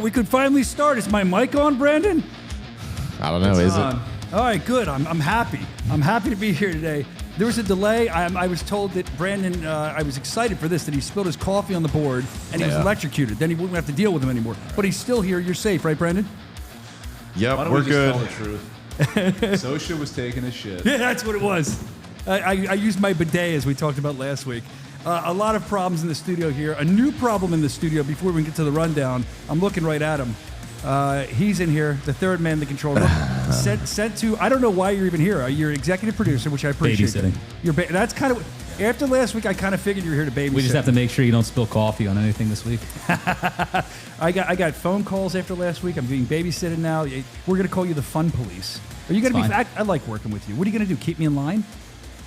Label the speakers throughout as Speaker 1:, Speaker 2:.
Speaker 1: We could finally start. Is my mic on, Brandon?
Speaker 2: I don't know. Is it?
Speaker 1: All right, good. I'm happy. I'm happy to be here today. There was a delay. I was told that Brandon, I was excited for this, that he spilled his coffee on the board and he was electrocuted. Then he wouldn't have to deal with him anymore. But he's still here. You're safe, right, Brandon?
Speaker 2: Yep, we're good.
Speaker 3: Tell the truth. Soscia was taking a shit.
Speaker 1: Yeah, that's what it was. I used my bidet as we talked about last week. A lot of problems in the studio here. A new problem in the studio before we get to the rundown. I'm looking right at him. He's in here, the third man in the control room. Sent to, I don't know why you're even here. You're executive producer, which I appreciate.
Speaker 4: Babysitting.
Speaker 1: That's kind of, after last week, I kind of figured you were here to babysit.
Speaker 4: We just have to make sure you don't spill coffee on anything this week.
Speaker 1: I got phone calls after last week. I'm being babysitted now. We're going to call you the fun police. Are you going to be, I like working with you. What are you going to do, keep me in line?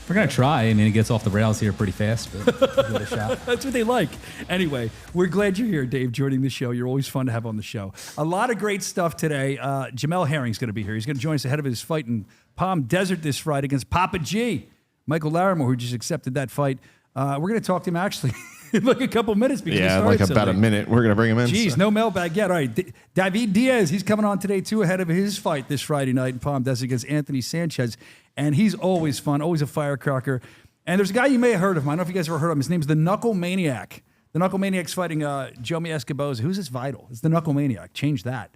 Speaker 4: We're going to try. I mean, it gets off the rails here pretty fast, but we'll give it a shot.
Speaker 1: That's what they like. Anyway, we're glad you're here, Dave, joining the show. You're always fun to have on the show. A lot of great stuff today. Jamel Herring's going to be here. He's going to join us ahead of his fight in Palm Desert this Friday against Papa G. Michael Larimore, who just accepted that fight. We're going to talk to him, actually, in like a couple minutes.
Speaker 2: Like about a minute. We're going to bring him in.
Speaker 1: Jeez, no mailbag yet. All right, David Diaz, he's coming on today, too, ahead of his fight this Friday night in Palm Desert against Anthony Sanchez. And he's always fun, always a firecracker. And there's a guy you may have heard of him. I don't know if you guys ever heard of him. His name's the Knuckle Maniac. The Knuckle Maniac's fighting Jomi Escoboza. Who's this Vidal? It's the Knuckle Maniac. Change that.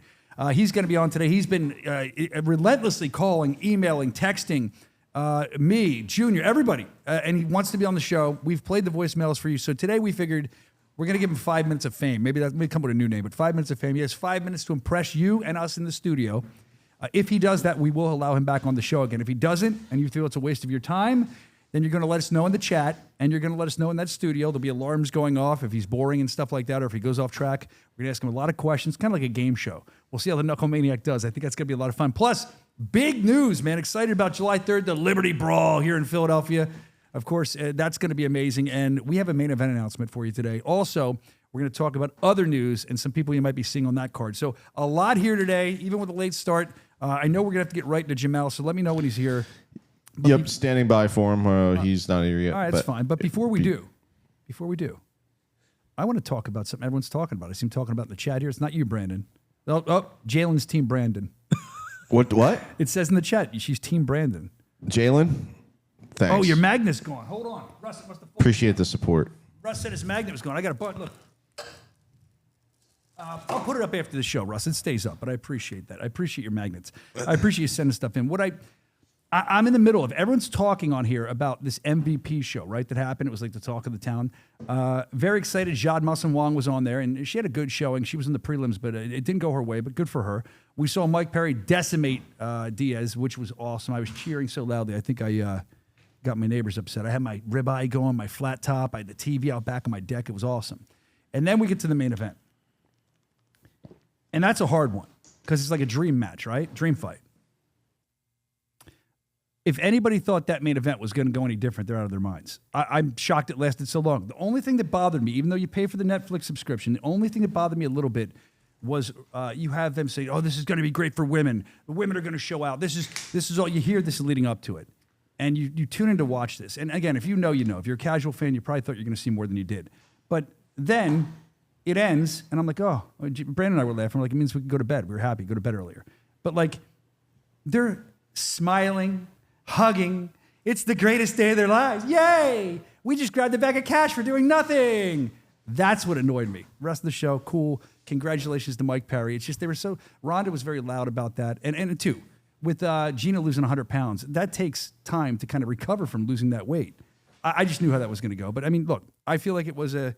Speaker 1: He's going to be on today. He's been relentlessly calling, emailing, texting me, Junior, everybody. And he wants to be on the show. We've played the voicemails for you. So today we figured we're going to give him 5 minutes of fame. Maybe that may come with a new name, but 5 minutes of fame. He has 5 minutes to impress you and us in the studio. If he does that, we will allow him back on the show again. If he doesn't, and you feel it's a waste of your time, then you're going to let us know in the chat, and you're going to let us know in that studio. There'll be alarms going off if he's boring and stuff like that, or if he goes off track. We're going to ask him a lot of questions, kind of like a game show. We'll see how the Knuckle Maniac does. I think that's going to be a lot of fun. Plus, big news, man. Excited about July 3rd, the Liberty Brawl here in Philadelphia. Of course, that's going to be amazing, and we have a main event announcement for you today. Also, we're going to talk about other news and some people you might be seeing on that card. So a lot here today, even with a late start. I know we're going to have to get right into Jamel, so let me know when he's here.
Speaker 2: But standing by for him. He's not here yet.
Speaker 1: All right, that's fine. But before we do, I want to talk about something everyone's talking about. I see him talking about in the chat here. It's not you, Brandon. Oh, Jalen's team Brandon.
Speaker 2: What?
Speaker 1: It says in the chat, she's team Brandon.
Speaker 2: Jalen? Thanks.
Speaker 1: Oh, your magnet's gone. Hold on. Russ must have
Speaker 2: Appreciate the support.
Speaker 1: Russ said his magnet was gone. I got a button. Look. I'll put it up after the show, Russ. It stays up, but I appreciate that. I appreciate your magnets. I appreciate you sending stuff in. I'm in the middle of, everyone's talking on here about this MVP show, right, that happened. It was like the talk of the town. Very excited. Jade Musson-Wong was on there, and she had a good showing. She was in the prelims, but it didn't go her way, but good for her. We saw Mike Perry decimate Diaz, which was awesome. I was cheering so loudly. I think I got my neighbors upset. I had my ribeye going, my flat top. I had the TV out back on my deck. It was awesome. And then we get to the main event. And that's a hard one because it's like a dream match, right? Dream fight. If anybody thought that main event was going to go any different, they're out of their minds. I'm shocked it lasted so long. The only thing that bothered me, even though you pay for the Netflix subscription, the only thing that bothered me a little bit was you have them say, oh, this is going to be great for women. The women are going to show out. This is all you hear. This is leading up to it. And you tune in to watch this. And again, if you know, you know. If you're a casual fan, you probably thought you're going to see more than you did. But then it ends, and I'm like, oh, Brandon and I were laughing. We're like, it means we can go to bed. We were happy, go to bed earlier. But like, they're smiling, hugging. It's the greatest day of their lives. Yay! We just grabbed a bag of cash for doing nothing. That's what annoyed me. Rest of the show, cool. Congratulations to Mike Perry. It's just Rhonda was very loud about that. And two, with Gina losing 100 pounds, that takes time to kind of recover from losing that weight. I just knew how that was going to go. But I mean, look, I feel like it was a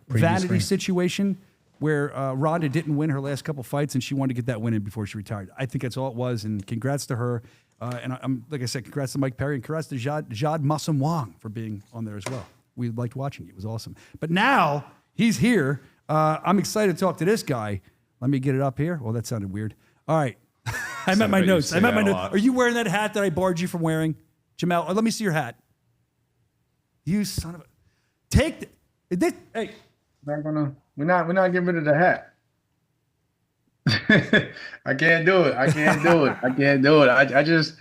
Speaker 1: vanity situation where Rhonda didn't win her last couple fights and she wanted to get that win in before she retired. I think that's all it was, and congrats to her. And I'm like I said, congrats to Mike Perry and congrats to Jade Musson-Wong for being on there as well. We liked watching you. It was awesome. But now he's here. I'm excited to talk to this guy. Let me get it up here. Well, that sounded weird. All right. I'm at my notes. Are you wearing that hat that I barred you from wearing? Jamel, let me see your hat. You son of a... Take this. Hey.
Speaker 5: We're not getting rid of the hat. I can't do it. I can't do it. I just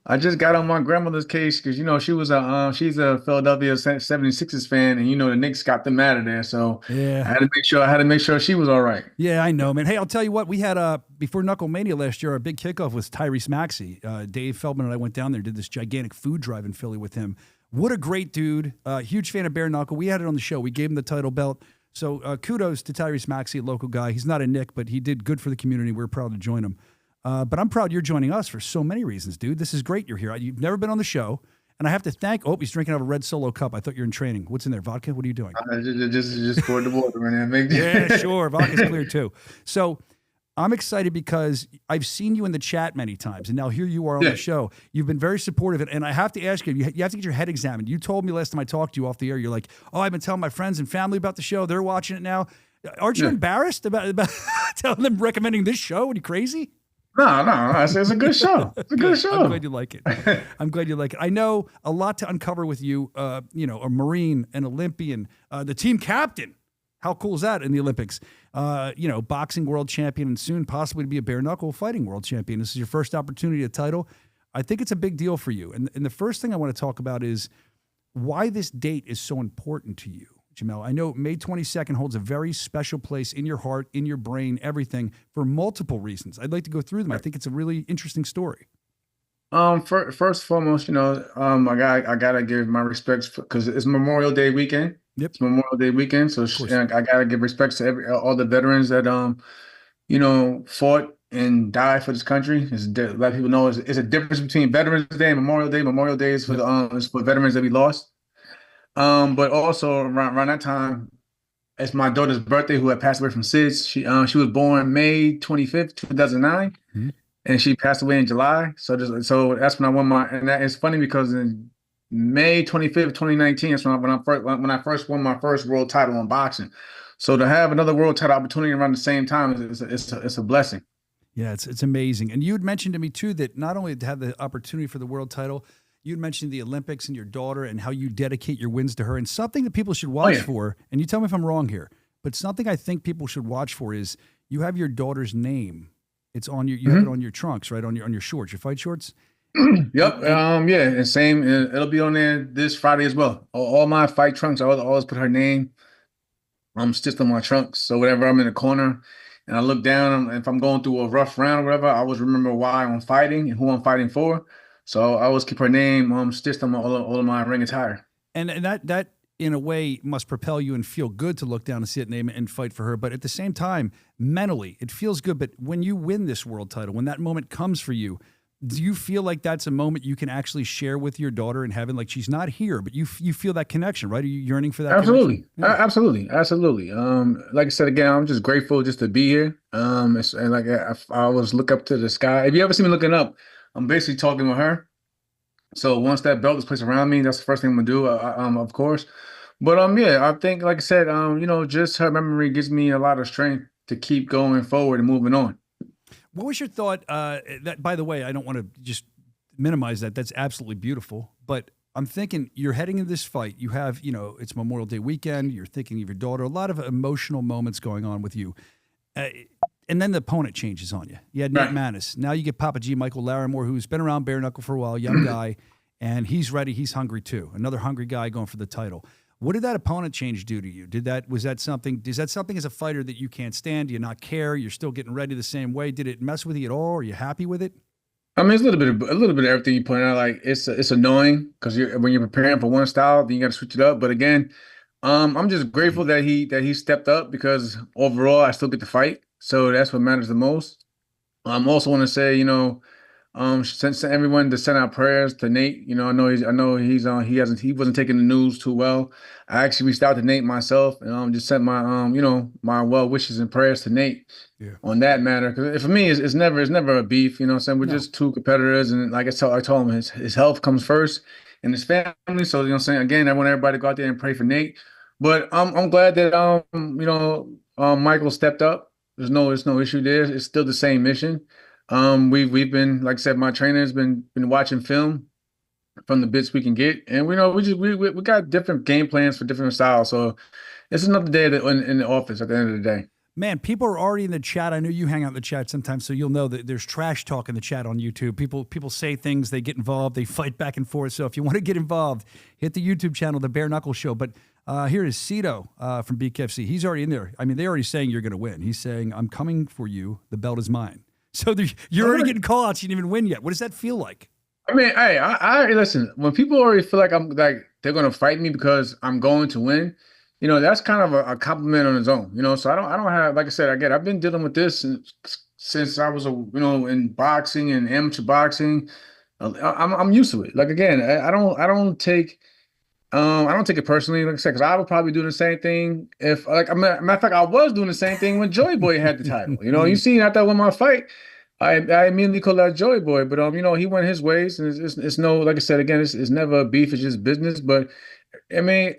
Speaker 5: I just got on my grandmother's case because she's a Philadelphia 76ers fan, and the Knicks got them out of there. So
Speaker 1: Yeah.
Speaker 5: I had to make sure she was all right.
Speaker 1: Yeah, I know, man. Hey, I'll tell you what. We had before Knuckle Mania last year, our big kickoff was Tyrese Maxey. Dave Feldman and I went down there, did this gigantic food drive in Philly with him. What a great dude. Huge fan of Bare Knuckle. We had it on the show. We gave him the title belt. So kudos to Tyrese Maxey, a local guy. He's not a Knick, but he did good for the community. We're proud to join him. But I'm proud you're joining us for so many reasons, dude. This is great you're here. You've never been on the show. And I have to thank, he's drinking out of a red Solo cup. I thought you were in training. What's in there? Vodka? What are you doing?
Speaker 5: Just poured the water right now.
Speaker 1: Yeah, sure. Vodka's clear too. So I'm excited because I've seen you in the chat many times, and now here you are on the show. You've been very supportive, and I have to ask you, you have to get your head examined. You told me last time I talked to you off the air, you're like, I've been telling my friends and family about the show. They're watching it now. Aren't you embarrassed about telling them, recommending this show? Are you crazy?
Speaker 5: No. It's a good show. It's a good show.
Speaker 1: I'm glad you like it. I'm glad you like it. I know a lot to uncover with you. A Marine, an Olympian, the team captain. How cool is that in the Olympics? Boxing world champion, and soon possibly to be a bare knuckle fighting world champion. This is your first opportunity at title. I think it's a big deal for you. And the first thing I want to talk about is why this date is so important to you. Jamel, I know May 22nd holds a very special place in your heart, in your brain, everything, for multiple reasons. I'd like to go through them. I think it's a really interesting story.
Speaker 5: First and foremost, I gotta give my respects because it's Memorial Day weekend.
Speaker 1: Yep.
Speaker 5: It's Memorial Day weekend, so I gotta give respects to all the veterans that fought and died for this country. A lot of people know it's a difference between Veterans Day and Memorial Day. Memorial Day is for is for veterans that we lost. But also around that time, it's my daughter's birthday, who had passed away from SIDS. She was born May 25th, 2009, and she passed away in July. So that's when I won and that is funny because in May 25th, 2019, that's when I first won my first world title in boxing. So to have another world title opportunity around the same time it's a blessing.
Speaker 1: Yeah, it's amazing. And you had mentioned to me too that not only to have the opportunity for the world title, you mentioned the Olympics and your daughter and how you dedicate your wins to her, and something that people should watch for, and you tell me if I'm wrong here, but something I think people should watch for is you have your daughter's name. It's on you have it on your trunks, right? On your shorts, your fight shorts.
Speaker 5: Yep. And same. It'll be on there this Friday as well. All my fight trunks, I always put her name. Stitched on my trunks. So whenever I'm in the corner and I look down, if I'm going through a rough round or whatever, I always remember why I'm fighting and who I'm fighting for. So I always keep her name stitched on all of my ring attire.
Speaker 1: And that in a way must propel you and feel good to look down and see that name and fight for her. But at the same time, mentally, it feels good. But when you win this world title, when that moment comes for you, do you feel like that's a moment you can actually share with your daughter in heaven? Like, she's not here, but you feel that connection, right? Are you yearning for that?
Speaker 5: Absolutely.
Speaker 1: Yeah.
Speaker 5: Absolutely. Like I said, again, I'm just grateful just to be here. And like I always look up to the sky. If you ever see me looking up, I'm basically talking with her. So once that belt is placed around me, that's the first thing I'm gonna do, of course. But I think, like I said, just her memory gives me a lot of strength to keep going forward and moving on.
Speaker 1: What was your thought? That, by the way, I don't want to just minimize that. That's absolutely beautiful. But I'm thinking you're heading into this fight. You have, it's Memorial Day weekend. You're thinking of your daughter. A lot of emotional moments going on with you. And then the opponent changes on you. You had Nate Manis. Now you get Papa G, Michael Larimore, who's been around bare knuckle for a while, young guy, and he's ready. He's hungry too. Another hungry guy going for the title. What did that opponent change do to you? Is that something as a fighter that you can't stand? Do you not care? You're still getting ready the same way. Did it mess with you at all? Are you happy with it?
Speaker 5: I mean, it's a little bit of everything you point out. Like it's annoying because when you're preparing for one style, then you got to switch it up. But again, I'm just grateful that he stepped up because overall I still get to fight. So that's what matters the most. I also want to say, since everyone to send out prayers to Nate. I know he wasn't taking the news too well. I actually reached out to Nate myself and just sent my my well wishes and prayers to Nate on that matter. Because for me, it's never a beef. We're just two competitors, and like I told him, his health comes first and his family. So again, I want everybody to go out there and pray for Nate. But I'm glad that Michael stepped up. There's no issue there. It's still the same mission. We've been, like I said, my trainer's been watching film from the bits we can get, and we got different game plans for different styles. So it's another day in the office at the end of the day.
Speaker 1: Man, people are already in the chat. I know you hang out in the chat sometimes, so you'll know that there's trash talk in the chat on YouTube. People say things, they get involved, they fight back and forth. So if you want to get involved, hit the YouTube channel, The Bare Knuckle Show. But here is Cito from BKFC. He's already in there. I mean, they're already saying you're going to win. He's saying, I'm coming for you. The belt is mine. So you're already getting call-outs. You didn't even win yet. What does that feel like?
Speaker 5: I mean, hey, I listen. When people already feel like I'm like they're gonna fight me because I'm going to win, that's kind of a compliment on its own. So I don't have, like I said, I've been dealing with this since I was in boxing and amateur boxing. I'm used to it. Like again, I don't take it personally, like I said, because I would probably do the same thing if, like, matter of fact, I was doing the same thing when Joy Boy had the title. You seen after I won my fight, I immediately called out Joy Boy, but he went his ways, and it's no, like I said again, it's never a beef, it's just business. But I mean,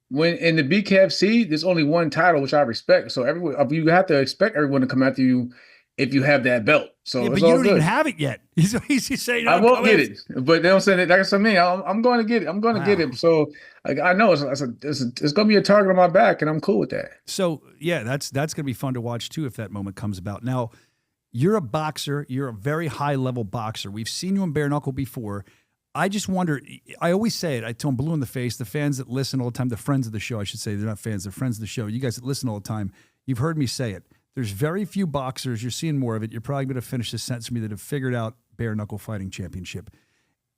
Speaker 5: when in the BKFC, there's only one title, which I respect. So you have to expect everyone to come after you if you have that belt. So
Speaker 1: but you don't even have it yet. He's saying
Speaker 5: I won't get it, but they don't say that. That's what I mean. I'm going to get it. I'm going to get it. So I know it's going to be a target on my back, and I'm cool with that.
Speaker 1: So yeah, that's going to be fun to watch too if that moment comes about. Now, you're a boxer. You're a very high level boxer. We've seen you in bare knuckle before. I just wonder, I always say it, I tell them blue in the face, the fans that listen all the time, the friends of the show, I should say, they're not fans, they're friends of the show. You guys that listen all the time, you've heard me say it. There's very few boxers, you're seeing more of it, you're probably going to finish this sentence for me, that have figured out bare knuckle fighting championship.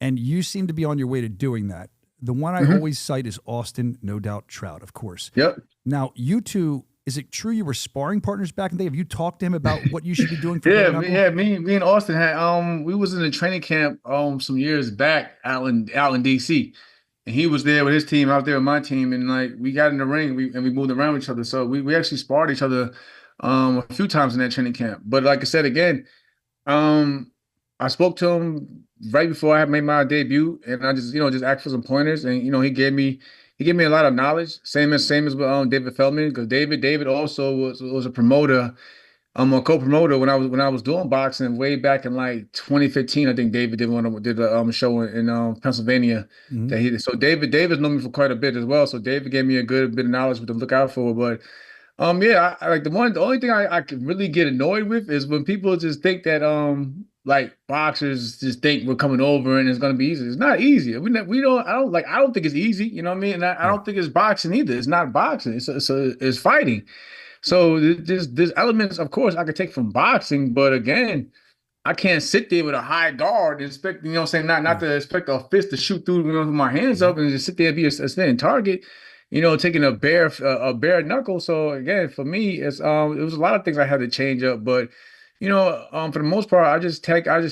Speaker 1: And you seem to be on your way to doing that. The one I always cite is Austin, no doubt Trout, of course.
Speaker 5: Yep.
Speaker 1: Now, you two, is it true you were sparring partners back in the day? Have you talked to him about what you should be doing for bare knuckle?
Speaker 5: Me and Austin had we was in a training camp some years back out in DC. And he was there with his team, I was there with my team, and like we got in the ring and we moved around with each other. So we actually sparred each other a few times in that training camp. But like I said again, I spoke to him right before I made my debut, and I just asked for some pointers, and he gave me a lot of knowledge. Same as David Feldman, because David also was a promoter, a co-promoter when I was doing boxing way back in like 2015. I think David did a show in Pennsylvania that he did. So David's known me for quite a bit as well. So David gave me a good bit of knowledge what to look out for. But I like the only thing I can really get annoyed with is when people just think that like boxers just think we're coming over and it's gonna be easy. It's not easy. I don't think it's easy. You know what I mean? And I don't think it's boxing either. It's not boxing. It's fighting. So there's elements, of course, I could take from boxing, but again, I can't sit there with a high guard and expect, not to expect a fist to shoot through with my hands up and just sit there and be a standing target. Taking a bare knuckle. So again, for me, it was a lot of things I had to change up, but. For the most part, I just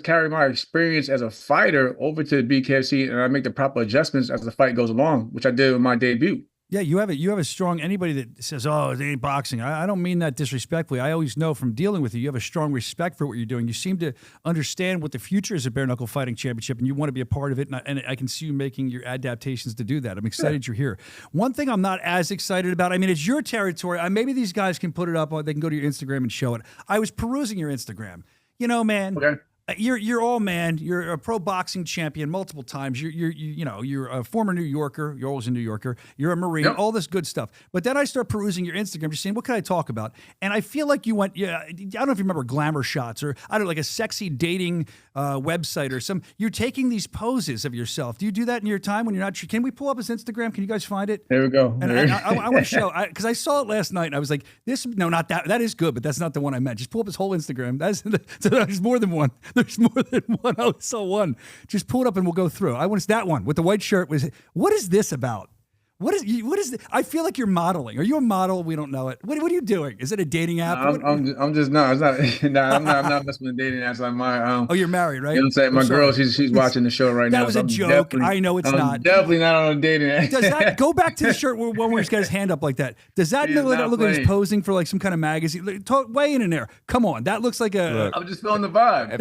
Speaker 5: carry my experience as a fighter over to the BKFC, and I make the proper adjustments as the fight goes along, which I did with my debut.
Speaker 1: Yeah, you have a strong, anybody that says, oh, it ain't boxing. I don't mean that disrespectfully. I always know from dealing with you have a strong respect for what you're doing. You seem to understand what the future is of bare knuckle fighting championship, and you want to be a part of it. And I can see you making your adaptations to do that. I'm excited you're here. One thing I'm not as excited about, I mean, it's your territory. Maybe these guys can put it up. They can go to your Instagram and show it. I was perusing your Instagram. Man. Okay. You're all man. You're a pro boxing champion multiple times. You're a former New Yorker. You're always a New Yorker. You're a Marine. Yep. All this good stuff. But then I start perusing your Instagram, just saying, what can I talk about? And I feel like you went. I don't know if you remember Glamour Shots or I don't know, like a sexy dating website or some. You're taking these poses of yourself. Do you do that in your time when you're not? Can we pull up his Instagram? Can you guys find it?
Speaker 5: There we go.
Speaker 1: And I want to show because I saw it last night and I was like, this. No, not that. That is good, but that's not the one I meant. Just pull up his whole Instagram. There's more than one. There's more than one. I only saw one. Just pull it up and we'll go through. I want that one with the white shirt. What is this about? What is this? I feel like you're modeling. Are you a model? We don't know it. What are you doing? Is it a dating app?
Speaker 5: I'm just not. It's not. No, I'm not messing with dating apps. Like my.
Speaker 1: Oh, you're married, right?
Speaker 5: You know what I'm saying? My girl, she's watching the show right now.
Speaker 1: That was a joke. I know it's not.
Speaker 5: Definitely not on a dating app.
Speaker 1: Does that go back to the shirt where he's got his hand up like that? Does that look like he's posing for like some kind of magazine? Weigh in there. Come on, that looks like a.
Speaker 5: I'm just feeling the vibe.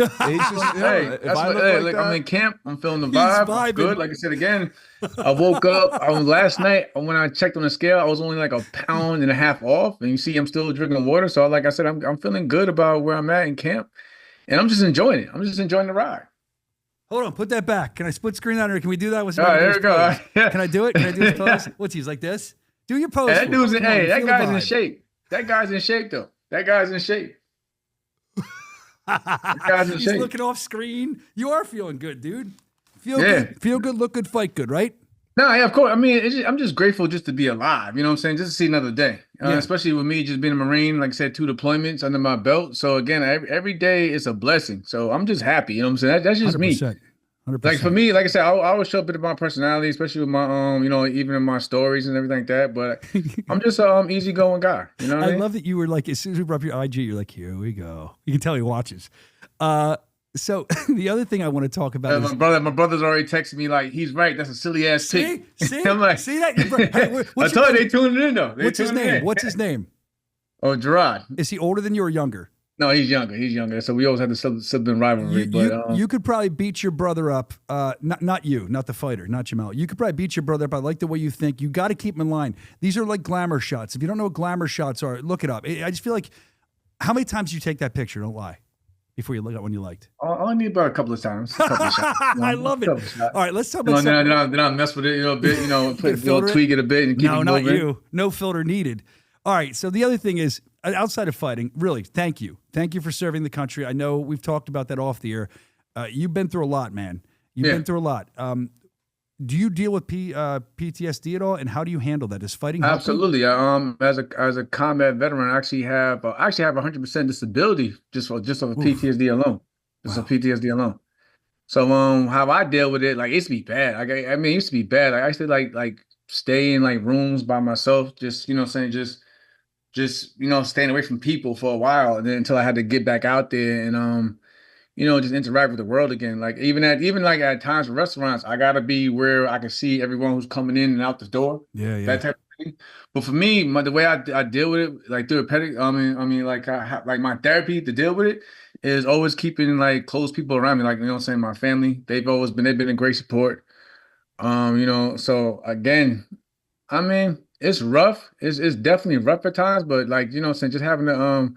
Speaker 5: I'm in camp. I'm feeling the vibe. Good. Like I said again. I woke up last night when I checked on the scale. I was only like 1.5 pounds off, and you see, I'm still drinking water. So, like I said, I'm feeling good about where I'm at in camp, and I'm just enjoying it. I'm just enjoying the ride.
Speaker 1: Hold on, put that back. Can I split screen that, or can we do that?
Speaker 5: All right, there we go.
Speaker 1: Can I do it? Can I do his pose? What's he's like this? Do your pose.
Speaker 5: That dude's that guy's in shape. That guy's in shape though. That guy's in shape. That guy's in
Speaker 1: He's
Speaker 5: shape.
Speaker 1: looking off screen. You are feeling good, dude.
Speaker 5: Yeah.
Speaker 1: Feel good, look good, fight good, right?
Speaker 5: No, yeah, of course. I mean, I'm just grateful just to be alive. You know what I'm saying? Just to see another day.
Speaker 1: Yeah.
Speaker 5: Especially with me just being a Marine, like I said, 2 deployments under my belt. So again, every day is a blessing. So I'm just happy. You know what I'm saying? That's just me.
Speaker 1: 100%.
Speaker 5: Like for me, like I said, I always show a bit of my personality, especially with my even in my stories and everything like that. But I'm just easygoing guy. You know what I mean?
Speaker 1: love that you were like, as soon as we brought up your IG, you're like, here we go. You can tell he watches. So the other thing I want to talk about is
Speaker 5: my brother's already texted me like, he's right. That's a silly ass pick.
Speaker 1: See,
Speaker 5: I'm like,
Speaker 1: see that? Hey,
Speaker 5: I told you they tuned in though.
Speaker 1: What's his name? What's his name?
Speaker 5: Oh, Gerard.
Speaker 1: Is he older than you or younger?
Speaker 5: No, he's younger. He's younger. So we always had the sibling rivalry.
Speaker 1: You could probably beat your brother up. Not you, not the fighter, not Jamel. You could probably beat your brother up. I like the way you think. You got to keep him in line. These are like glamour shots. If you don't know what glamour shots are, look it up. I just feel like, how many times did you take that picture? Don't lie. Before you look at when you liked.
Speaker 5: I only about a couple of times.
Speaker 1: I love it. All right, let's talk about
Speaker 5: then I mess with it a bit, tweak it a bit and keep it moving.
Speaker 1: No, not you. No filter needed. All right, so the other thing is, outside of fighting, really, thank you. Thank you for serving the country. I know we've talked about that off the air. You've been through a lot, man. You've been through a lot. Do you deal with PTSD at all, and how do you handle that? Is fighting help you?
Speaker 5: Absolutely. As a combat veteran, I actually have 100% disability just of PTSD alone. Just of PTSD alone. So how I deal with it, like it used to be bad. Like I mean, it used to be bad. Like I used to like stay in like rooms by myself, just staying away from people for a while, and then until I had to get back out there and just interact with the world again. Like even at times in restaurants, I gotta be where I can see everyone who's coming in and out the door.
Speaker 1: Yeah.
Speaker 5: That type of thing. But for me, the way I deal with it, like therapeutic, like my therapy to deal with it is always keeping like close people around me. Like, you know what I'm saying? My family, they've been a great support. So again, I mean, it's rough. It's definitely rough at times, but like, you know what I'm saying, just having a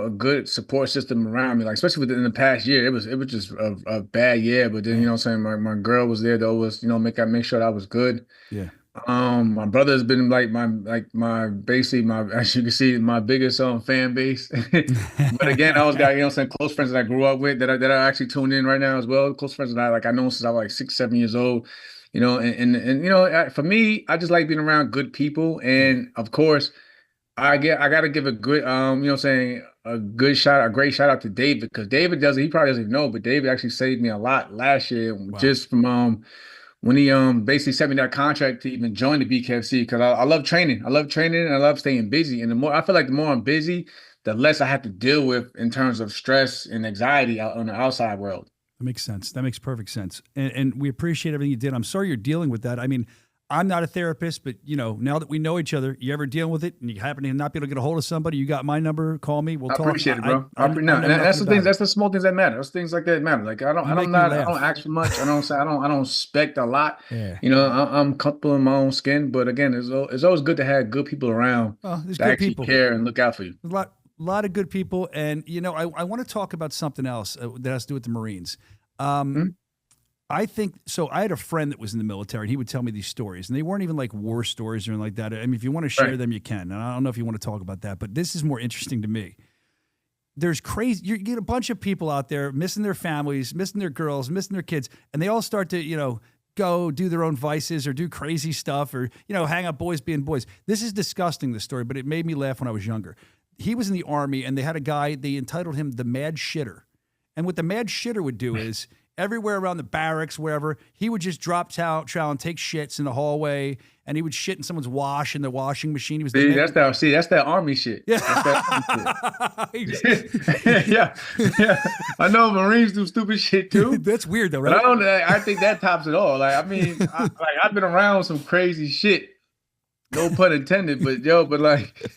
Speaker 5: good support system around me, like especially within the past year, it was just a bad year. But then, you know what I'm saying, my girl was there to always, make sure that I was good.
Speaker 1: Yeah.
Speaker 5: My brother has been basically as you can see, my biggest fan base. But again, I always got, close friends that I grew up with that are actually tuned in right now as well. Close friends that I know since I was like 6, 7 years old. For me, I just like being around good people, and of course, I got to give a good, a great shout out to David, because David he probably doesn't even know, but David actually saved me a lot last year just from when he basically sent me that contract to even join the BKFC, because I love training. I love training and I love staying busy. And I feel like the more I'm busy, the less I have to deal with in terms of stress and anxiety out on the outside world.
Speaker 1: That makes sense. That makes perfect sense. And we appreciate everything you did. I'm sorry you're dealing with that. I mean, I'm not a therapist, but now that we know each other, you ever deal with it and you happen to not be able to get a hold of somebody, you got my number, call me. We'll talk.
Speaker 5: I appreciate it, bro. That's the things. That's the small things that matter. Those things like that matter. Like I don't ask for much. I don't expect a lot.
Speaker 1: Yeah.
Speaker 5: I'm comfortable in my own skin. But again, it's always good to have good people around
Speaker 1: there's
Speaker 5: that
Speaker 1: good
Speaker 5: actually
Speaker 1: people.
Speaker 5: care and look out for you.
Speaker 1: A lot of good people. And, I want to talk about something else that has to do with the Marines. I think so. I had a friend that was in the military, and he would tell me these stories, and they weren't even like war stories or anything like that. I mean, if you want to share them, you can. And I don't know if you want to talk about that, but this is more interesting to me. There's crazy. You get a bunch of people out there missing their families, missing their girls, missing their kids, and they all start to, go do their own vices or do crazy stuff or, hang out boys being boys. This is disgusting, this story, but it made me laugh when I was younger. He was in the Army, and they had a guy, they entitled him the Mad Shitter. And what the Mad Shitter would do is, everywhere around the barracks, wherever, he would just drop trowel and take shits in the hallway, and he would shit in someone's wash in the washing machine. He was
Speaker 5: that's that Army shit. Yeah. Yeah. I know Marines do stupid shit too.
Speaker 1: That's weird though, right?
Speaker 5: But I think that tops it all. Like, I mean, I've been around some crazy shit. No pun intended, but like,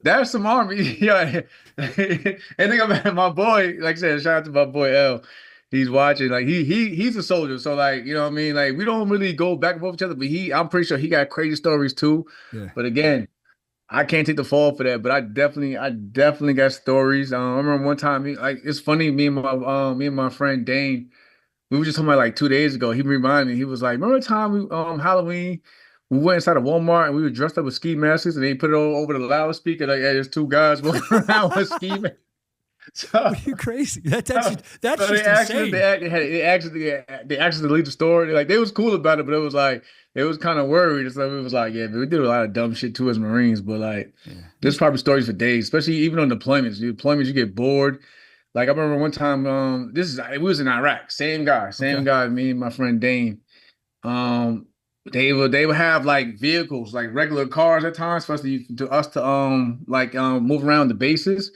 Speaker 5: that's some Army. Yeah. And think about my boy, like I said, shout out to my boy L. He's watching, like he's a soldier, so like, you know what I mean, like we don't really go back and forth with each other, but I'm pretty sure he got crazy stories too. Yeah. But again, I can't take the fall for that, but I definitely got stories. I remember one time, it's funny, me and my friend Dane, we were just talking about like 2 days ago. He reminded me, he was like, remember the time we Halloween we went inside of Walmart and we were dressed up with ski masks and they put it over the loudspeaker like, hey, there's two guys walking around with ski masks. So,
Speaker 1: Are you crazy? That's
Speaker 5: so
Speaker 1: just
Speaker 5: they actually,
Speaker 1: insane.
Speaker 5: they actually leave the store. Like they was cool about it, but it was like they was kind of worried. So it was like, yeah, we did a lot of dumb shit too as Marines. But like, there's probably stories for days, especially even on deployments. You get bored. Like I remember one time, we was in Iraq. Same guy, me and my friend Dane. They would have like vehicles, like regular cars at times, for us to move around the bases.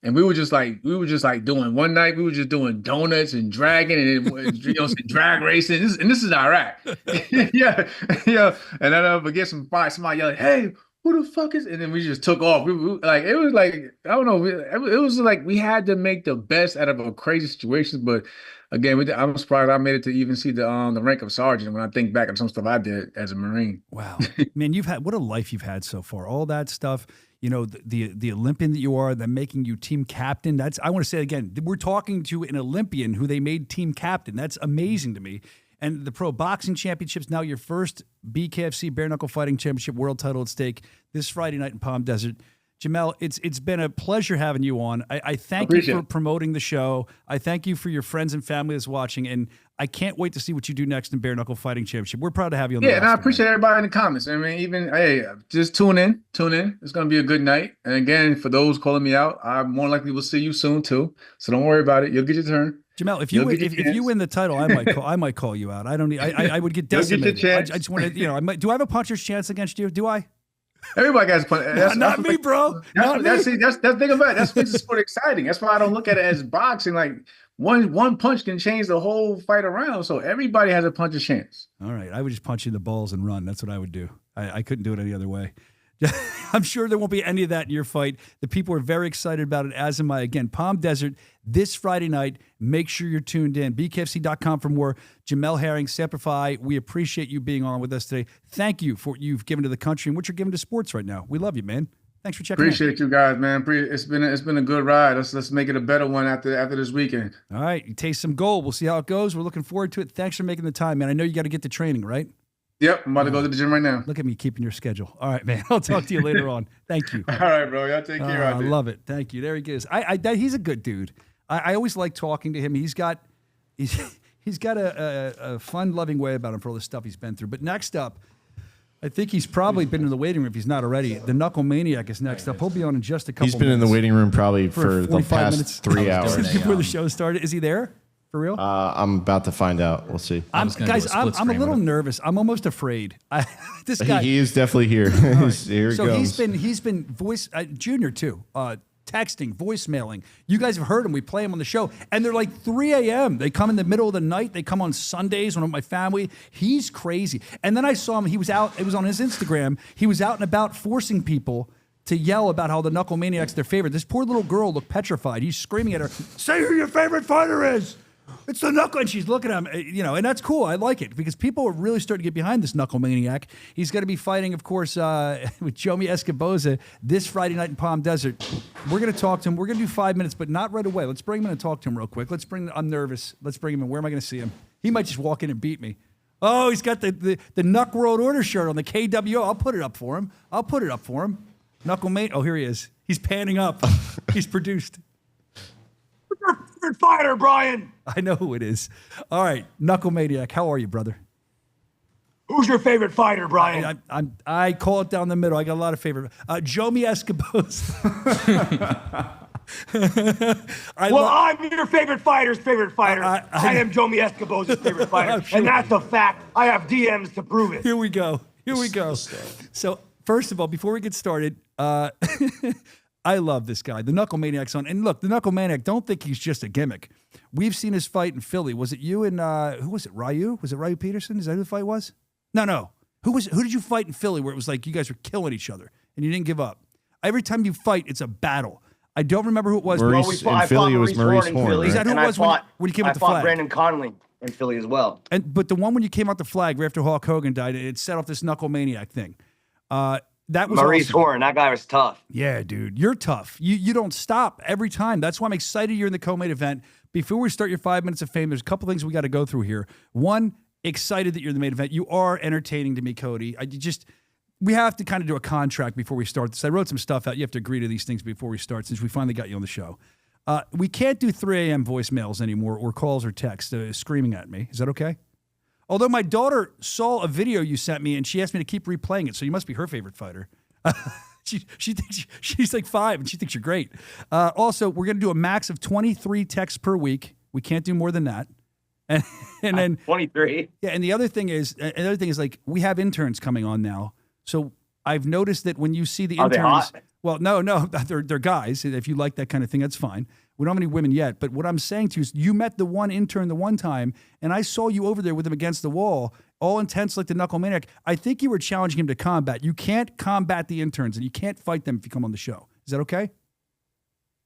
Speaker 5: And we were just like doing one night, we were just doing donuts and dragging and drag racing. This is Iraq. yeah. And then I forget somebody yelling, hey, who the fuck is, and then we just took off. It was like, I don't know. It was like we had to make the best out of a crazy situation. But again, I'm surprised I made it to even see the rank of sergeant when I think back on some stuff I did as a Marine.
Speaker 1: Wow. Man, what a life you've had so far. All that stuff, the Olympian that you are, them making you team captain. I want to say again, we're talking to an Olympian who they made team captain. That's amazing to me. And the Pro Boxing Championships, now your first BKFC Bare Knuckle Fighting Championship world title at stake this Friday night in Palm Desert. Jamel, it's been a pleasure having you on. I thank you for promoting the show. I thank you for your friends and family that's watching, and I can't wait to see what you do next in Bare Knuckle Fighting Championship. We're proud to have you on the roster,
Speaker 5: and I appreciate everybody in the comments. I mean, just tune in. It's going to be a good night. And again, for those calling me out, I more likely will see you soon too. So don't worry about it. You'll get your turn.
Speaker 1: Jamel, if you win the title, I might call you out. I would get decimated.
Speaker 5: Get
Speaker 1: I just want to, do I have a puncher's chance against you? Do I?
Speaker 5: Everybody has a punch.
Speaker 1: Not me, bro.
Speaker 5: That's the thing about it. That's what makes the sport exciting. That's why I don't look at it as boxing. Like one punch can change the whole fight around. So everybody has a puncher's chance.
Speaker 1: All right, I would just punch you in the balls and run. That's what I would do. I couldn't do it any other way. I'm sure there won't be any of that in your fight. The people are very excited about it, as am I. Again, Palm Desert this Friday night. Make sure you're tuned in. BKFC.com for more. Jamel Herring, Semperfi, we appreciate you being on with us today. Thank you for what you've given to the country and what you're giving to sports right now. We love you, man. Thanks for checking
Speaker 5: Appreciate you guys, man. It's been a good ride. Let's make it a better one after this weekend.
Speaker 1: All right, you taste some gold. We'll see how it goes. We're looking forward to it. Thanks for making the time, man. I know you got to get to training, right?
Speaker 5: Yep, I'm about to go to the gym right now.
Speaker 1: Look at me keeping your schedule. All right, man. I'll talk to you later on. Thank you.
Speaker 5: All right, bro. Y'all take care.
Speaker 1: I love it. Thank you. There he goes. He's a good dude. I always like talking to him. He's got a fun-loving way about him for all the stuff he's been through. But next up, I think he's probably been in the waiting room if he's not already. The Knuckle Maniac is next up. He'll be on in just a couple minutes.
Speaker 2: He's been in the waiting room probably for the past
Speaker 1: minutes.
Speaker 2: 3 hours.
Speaker 1: Before the show started. Is he there? For real?
Speaker 2: I'm about to find out. We'll see.
Speaker 1: I'm a little nervous. I'm almost afraid. This guy.
Speaker 2: He is definitely here. Here he goes.
Speaker 1: He's been voice Junior too. Texting, voicemailing. You guys have heard him. We play him on the show, and they're like 3 a.m. They come in the middle of the night. They come on Sundays when I'm with my family. He's crazy. And then I saw him. He was out. It was on his Instagram. He was out and about forcing people to yell about how the Knuckle Maniac's their favorite. This poor little girl looked petrified. He's screaming at her, "Say who your favorite fighter is. It's the Knuckle," and she's looking at him, and that's cool. I like it because people are really starting to get behind this Knuckle Maniac. He's going to be fighting, of course, with Jomi Escoboza this Friday night in Palm Desert. We're going to talk to him. We're going to do 5 minutes, but not right away. Let's bring him in and talk to him real quick. I'm nervous. Let's bring him in. Where am I going to see him? He might just walk in and beat me. Oh, he's got the Knuck World Order shirt on, the KWO. I'll put it up for him. Knuckle Maniac. Oh, here he is. He's panning up. He's produced.
Speaker 6: Favorite fighter, Brian.
Speaker 1: I know who it is. All right, Knuckle Maniac, how are you, brother?
Speaker 6: Who's your favorite fighter, Brian?
Speaker 1: I call it down the middle. I got a lot of favorite. Jomi Escoboza.
Speaker 6: I'm your favor't fighter's favorite fighter. I am Jomi Escoboza's favorite fighter, sure. And that's a fact. I have DMs to prove it.
Speaker 1: Here we go. So first of all, before we get started, I love this guy. The Knuckle Maniac's on. And look, the Knuckle Maniac, don't think he's just a gimmick. We've seen his fight in Philly. Was it you and, who was it, Ryu? Was it Ryu Peterson? Is that who the fight was? No. Who did you fight in Philly where it was like you guys were killing each other and you didn't give up? Every time you fight, it's a battle. I don't remember who it was.
Speaker 2: In Philly, it was Maurice Horn.
Speaker 1: Is that who it was when you came out the flag?
Speaker 6: I fought Brandon Conley in Philly as well.
Speaker 1: But the one when you came out the flag right after Hulk Hogan died, it set off this Knuckle Maniac thing. That was
Speaker 6: Maurice Horn. That guy was tough.
Speaker 1: Yeah, dude, you're tough. You don't stop every time. That's why I'm excited you're in the co-main event. Before we start your 5 minutes of fame, there's a couple things we got to go through here. One, excited that you're the main event. You are entertaining to me, Cody. We have to kind of do a contract before we start this. I wrote some stuff out. You have to agree to these things before we start since we finally got you on the show. We can't do 3 a.m. voicemails anymore or calls or texts screaming at me. Is that okay? Although my daughter saw a video you sent me and she asked me to keep replaying it, so you must be her favorite fighter. She thinks she's like 5 and she thinks you're great. Also, we're going to do a max of 23 texts per week. We can't do more than that. And then 23. Yeah, and the other thing is like we have interns coming on now. So I've noticed that when you see the interns,
Speaker 6: they hot?
Speaker 1: Well, no, they're guys. If you like that kind of thing, that's fine. We don't have any women yet. But what I'm saying to you is you met the one intern the one time, and I saw you over there with him against the wall, all intense like the Knuckle Maniac. I think you were challenging him to combat. You can't combat the interns, and you can't fight them if you come on the show. Is that okay?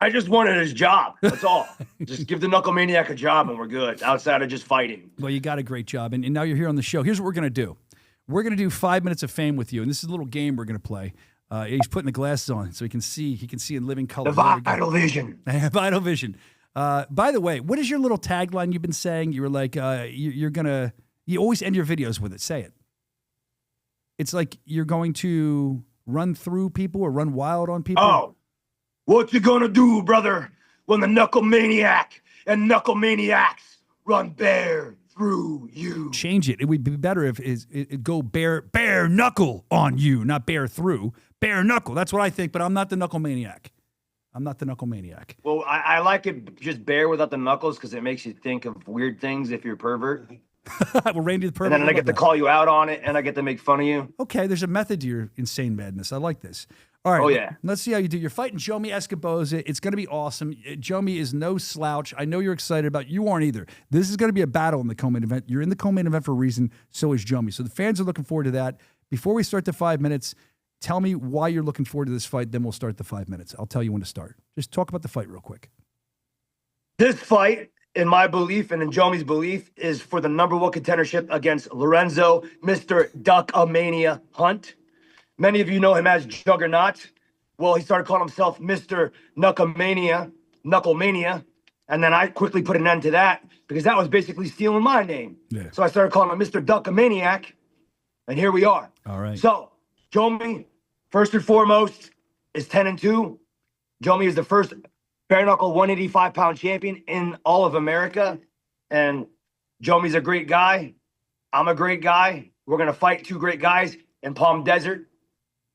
Speaker 6: I just wanted his job. That's all. Just give the Knuckle Maniac a job and we're good. Outside of just fighting.
Speaker 1: Well, you got a great job, and now you're here on the show. Here's what we're going to do. We're going to do 5 minutes of fame with you, and this is a little game we're going to play. He's putting the glasses on so he can see in living color.
Speaker 6: The Vital Vision.
Speaker 1: Vital Vision. By the way, what is your little tagline you've been saying? You were like, you always end your videos with it. Say it. It's like you're going to run through people or run wild on people.
Speaker 6: Oh, what you gonna do, brother, when the Knuckle Maniac and Knuckle Maniacs run bare through you?
Speaker 1: Change it. It would be better if it go bare knuckle on you, not bare through. Bare knuckle. That's what I think, but I'm not the Knuckle Maniac. I'm not the Knuckle Maniac.
Speaker 6: Well, I like it just bare without the knuckles because it makes you think of weird things if you're a pervert.
Speaker 1: Well, Randy the pervert.
Speaker 6: And then I get to call you out on it and I get to make fun of you.
Speaker 1: Okay, there's a method to your insane madness. I like this. All right.
Speaker 6: Oh, yeah.
Speaker 1: Let's see how you do. You're fighting Jomi Escoboza. It's going to be awesome. Jomi is no slouch. I know you're excited about it. You aren't either. This is going to be a battle in the co-main event. You're in the co-main event for a reason. So is Jomi. So the fans are looking forward to that. Before we start the 5 minutes, tell me why you're looking forward to this fight. Then we'll start the 5 minutes. I'll tell you when to start. Just talk about the fight real quick.
Speaker 6: This fight, in my belief and in Jomi's belief, is for the #1 contendership against Lorenzo, Mr. Duckamania Hunt. Many of you know him as Juggernaut. Well, he started calling himself Mr. Knucklemania. And then I quickly put an end to that because that was basically stealing my name. Yeah. So I started calling him Mr. Duckamaniac. And here we are.
Speaker 1: All right.
Speaker 6: So, Jomi, first and foremost, is 10-2. Jomi is the first bare knuckle 185-pound champion in all of America. And Jomi's a great guy. I'm a great guy. We're going to fight 2 great guys in Palm Desert